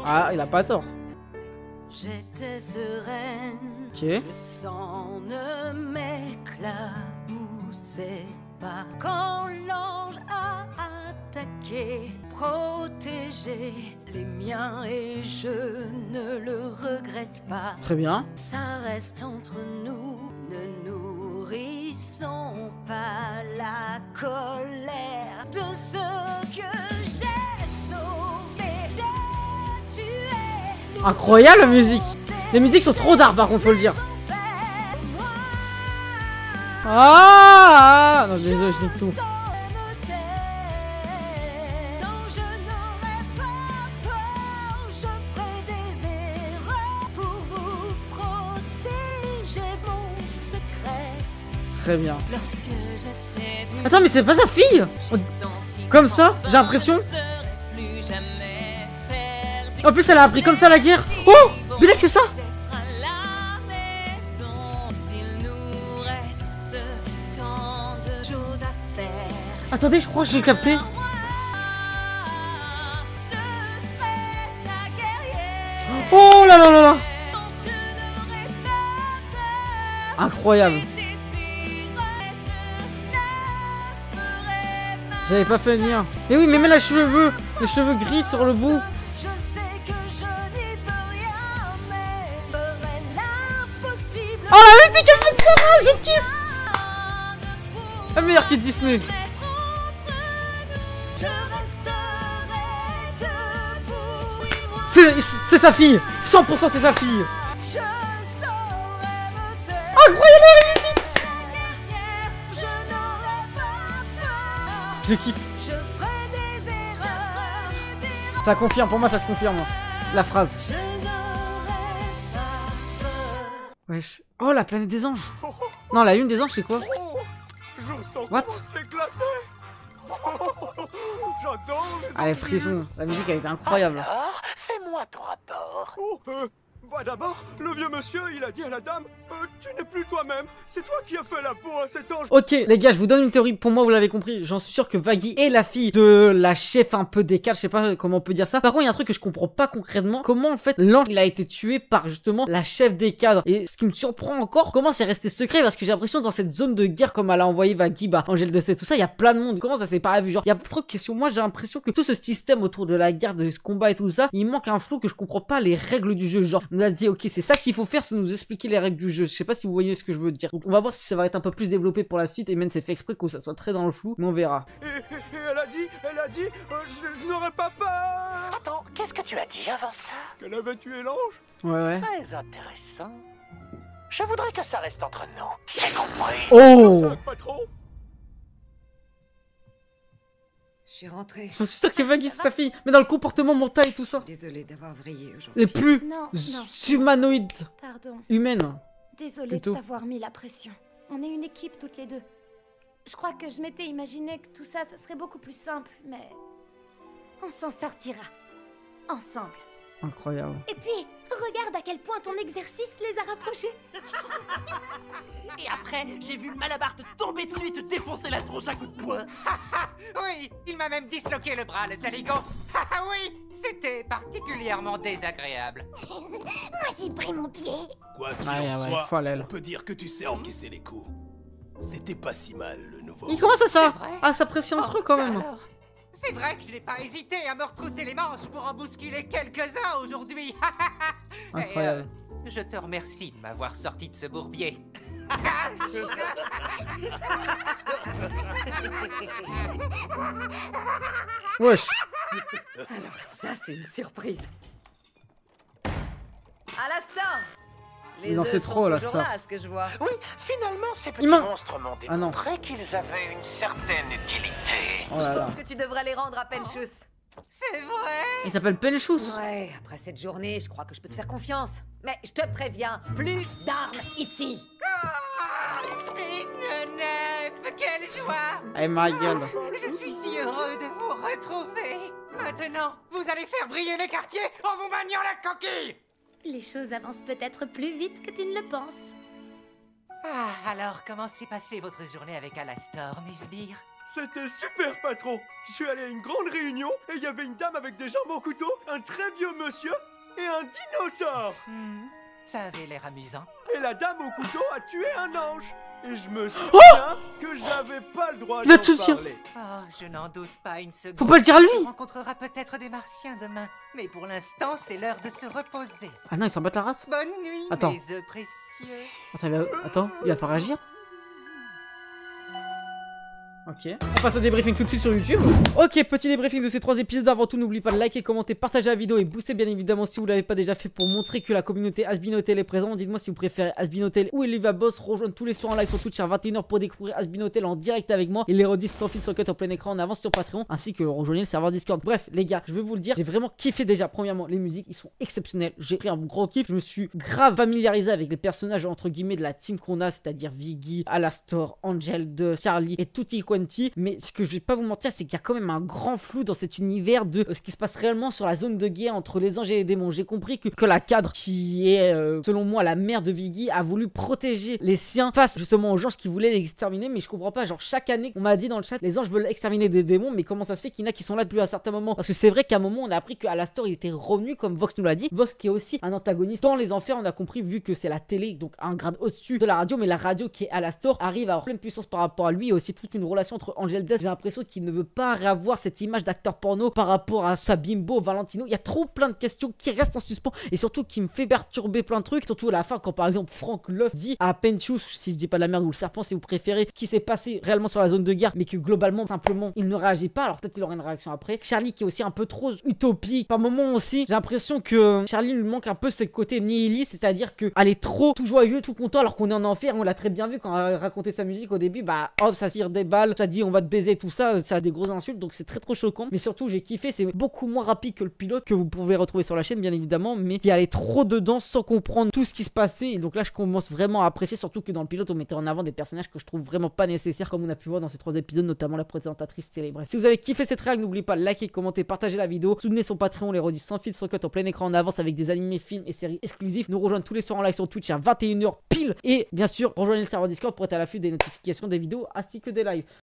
Ah, il a pas tort.
J'étais sereine.
Ok.
Le sang ne m'éclaboussait pas. Quand l'ange a attaqué, protégé les miens et je ne le regrette pas.
Très bien.
Ça reste entre nous, ne nourrissons pas la colère de ceux que j'ai sauvés. J'ai tué.
Incroyable la musique. Les musiques sont trop d'art par contre, faut le dire. Ah non, désolé, je dis tout. Très bien. Attends, mais c'est pas sa fille. Comme ça, j'ai l'impression. En plus, elle a appris comme ça la guerre. Oh, Bilek, c'est ça. Attendez, je crois que j'ai capté. Oh là là là là. Incroyable. J'avais pas fait le lien. Mais oui, mais mets les cheveux gris sur le bout. Oh la musique elle fait de Sarah, je kiffe. La meilleure qui Disney. C'est sa fille. 100% c'est sa fille. Incroyable la musique. Je kiffe. Ça confirme, pour moi ça se confirme. La phrase. Wesh. Oh la planète des anges. Non, la lune des anges c'est quoi? What? Allez, frisson. La musique a été incroyable.
Alors, fais-moi ton rapport.
Bah d'abord, le vieux monsieur, il a dit à la dame, tu n'es plus toi-même, c'est toi qui as fait la peau à cet ange.
Ok, les gars, je vous donne une théorie. Pour moi, vous l'avez compris, j'en suis sûr que Vaggie est la fille de la chef un peu des cadres, je sais pas comment on peut dire ça. Par contre, il y a un truc que je comprends pas concrètement. Comment, en fait, l'ange, il a été tué par, justement, la chef des cadres. Et ce qui me surprend encore, comment c'est resté secret, parce que j'ai l'impression dans cette zone de guerre, comme elle a envoyé Vaggie, bah, Angel Destiny, tout ça, il y a plein de monde. Comment ça s'est pas vu? Genre, il y a trop de questions. Moi, j'ai l'impression que tout ce système autour de la guerre, de ce combat et tout ça, il manque un flou que je comprends pas les règles du jeu. Genre, on a dit, ok, c'est ça qu'il faut faire, c'est nous expliquer les règles du jeu. Je sais pas si vous voyez ce que je veux dire. Donc, on va voir si ça va être un peu plus développé pour la suite. Et même c'est fait exprès que ça soit très dans le flou, mais on verra.
Et elle a dit, je n'aurais pas peur.
Attends, qu'est-ce que tu as dit avant ça?
Qu'elle avait tué l'ange.
Ouais.
Très intéressant. Je voudrais que ça reste entre nous. C'est compris.
Oh.
Je suis rentrée.
Je suis sûr que Vaggie c'est sa fille, mais dans le comportement mental et tout ça.
Désolée d'avoir vrillé aujourd'hui.
Les plus
Non.
humanoïdes.
Pardon.
Humaines.
Désolée
Plutôt.
de t'avoir mis la pression. On est une équipe toutes les deux. Je crois que je m'étais imaginé que tout ça, ce serait beaucoup plus simple, mais on s'en sortira. Ensemble.
Incroyable.
Et puis, regarde à quel point ton exercice les a rapprochés.
Et après, j'ai vu le Malabar te tomber dessus et te défoncer la tronche à coups de poing.
Oui, il m'a même disloqué le bras, le saligo. Oui, c'était particulièrement désagréable.
Moi, j'ai pris mon pied.
Quoi qu'il
Ouais,
en
ouais,
soit,
folle, elle.
on peut dire que tu sais encaisser les coups. C'était pas si mal, le nouveau.
Il commence
C'est
à
vrai.
s'apprécier entre eux quand même.
alors. C'est vrai que je n'ai pas hésité à me retrousser les manches pour en bousculer quelques-uns aujourd'hui.
Incroyable.
Et, je te remercie de m'avoir sorti de ce bourbier.
Wesh.
Alors ça, c'est une surprise. Alastor, les
Il en
œufs
sait
sont
trop,
toujours
Alastor.
là, à ce que je vois.
Oui, finalement, ces petits
Il m'a-
monstres m'ont
Ah non.
démontré qu'ils avaient une certaine utilité.
Oh
Je
là là.
pense que tu devrais les rendre à Penchus.
C'est vrai.
Il s'appelle Penchus.
Ouais, après cette journée, je crois que je peux te faire confiance. Mais je te préviens, plus d'armes ici.
Neuf, quelle joie.
Eh ma gueule.
Je suis si heureux de vous retrouver. Maintenant, vous allez faire briller les quartiers en vous maniant la coquille.
Les choses avancent peut-être plus vite que tu ne le penses.
Ah, alors comment s'est passée votre journée avec Alastor, Miss Beer?
C'était super, patron. Je suis allé à une grande réunion et il y avait une dame avec des jambes au couteau, un très vieux monsieur et un dinosaure.
Ça avait l'air amusant.
Et la dame au couteau a tué un ange. Et je me souviens que j'avais pas le droit
Il va
d'en
tout dire.
parler.
Oh, je n'en doute pas une seconde.
Faut pas le dire à lui.
Tu rencontreras peut-être des martiens demain. Mais pour l'instant, c'est l'heure de se reposer.
Ah non, il s'en bat la race.
Bonne nuit,
Attends.
mes œufs précieux.
Attends, il va pas réagir. Ok, on passe au débriefing tout de suite sur YouTube. Ok, petit débriefing de ces 3 épisodes. Avant tout, n'oubliez pas de liker, commenter, partager la vidéo et booster bien évidemment si vous l'avez pas déjà fait pour montrer que la communauté Has Been Hotel est présente. Dites-moi si vous préférez Has Been Hotel ou Eliva Boss. Rejoindre tous les soirs en live sur Twitch à 21h pour découvrir Has Been Hotel en direct avec moi et les rediffs sans fil, sans cut en plein écran en avance sur Patreon, ainsi que rejoignez le serveur Discord. Bref, les gars, je vais vous le dire, j'ai vraiment kiffé déjà. Premièrement, les musiques, ils sont exceptionnels. J'ai pris un gros kiff. Je me suis grave familiarisé avec les personnages entre guillemets de la team qu'on a, c'est-à-dire Viggy, Alastor, Angel, de Charlie et Tutti Quanti. Mais ce que je vais pas vous mentir, c'est qu'il y a quand même un grand flou dans cet univers de ce qui se passe réellement sur la zone de guerre entre les anges et les démons. J'ai compris que la cadre, qui est selon moi la mère de Viggy, a voulu protéger les siens face justement aux anges qui voulaient les exterminer. Mais je comprends pas, genre chaque année on m'a dit dans le chat, les anges veulent exterminer des démons, mais comment ça se fait qu'il y en a qui sont là depuis un certain moment? Parce que c'est vrai qu'à un moment on a appris qu'Alastor il était revenu, comme Vox nous l'a dit. Vox qui est aussi un antagoniste dans les enfers, on a compris, vu que c'est la télé, donc un grade au-dessus de la radio, mais la radio qui est Alastor arrive à avoir pleine puissance par rapport à lui, et aussi toute une relation entre Angel Death. J'ai l'impression qu'il ne veut pas réavoir cette image d'acteur porno par rapport à sa bimbo Valentino. Il y a trop plein de questions qui restent en suspens et surtout qui me fait perturber plein de trucs, surtout à la fin quand par exemple Frank Luff dit à Pentious, si je dis pas de la merde, ou le serpent si vous préférez, qui s'est passé réellement sur la zone de guerre, mais que globalement simplement il ne réagit pas. Alors peut-être qu'il aura une réaction après. Charlie qui est aussi un peu trop utopique par moments aussi. J'ai l'impression que Charlie lui manque un peu ce côté nihiliste, c'est-à-dire qu'elle est trop tout joyeux, tout content, alors qu'on est en enfer. On l'a très bien vu quand elle racontait sa musique au début, bah hop, ça tire des balles, ça dit on va te baiser, tout ça, ça a des grosses insultes, donc c'est très trop choquant. Mais surtout j'ai kiffé, c'est beaucoup moins rapide que le pilote que vous pouvez retrouver sur la chaîne bien évidemment, mais qui allait trop dedans sans comprendre tout ce qui se passait. Et donc là je commence vraiment à apprécier, surtout que dans le pilote on mettait en avant des personnages que je trouve vraiment pas nécessaires, comme on a pu voir dans ces 3 épisodes, notamment la présentatrice télé. Bref, si vous avez kiffé cette réaction, n'oubliez pas de liker, commenter, partager la vidéo, soutenez son Patreon, les rediffs sans fil, sans cut en plein écran en avance avec des animés, films et séries exclusifs. Nous rejoindre tous les soirs en live sur Twitch à 21h pile, et bien sûr rejoignez le serveur Discord pour être à l'affût des notifications des vidéos ainsi que des lives.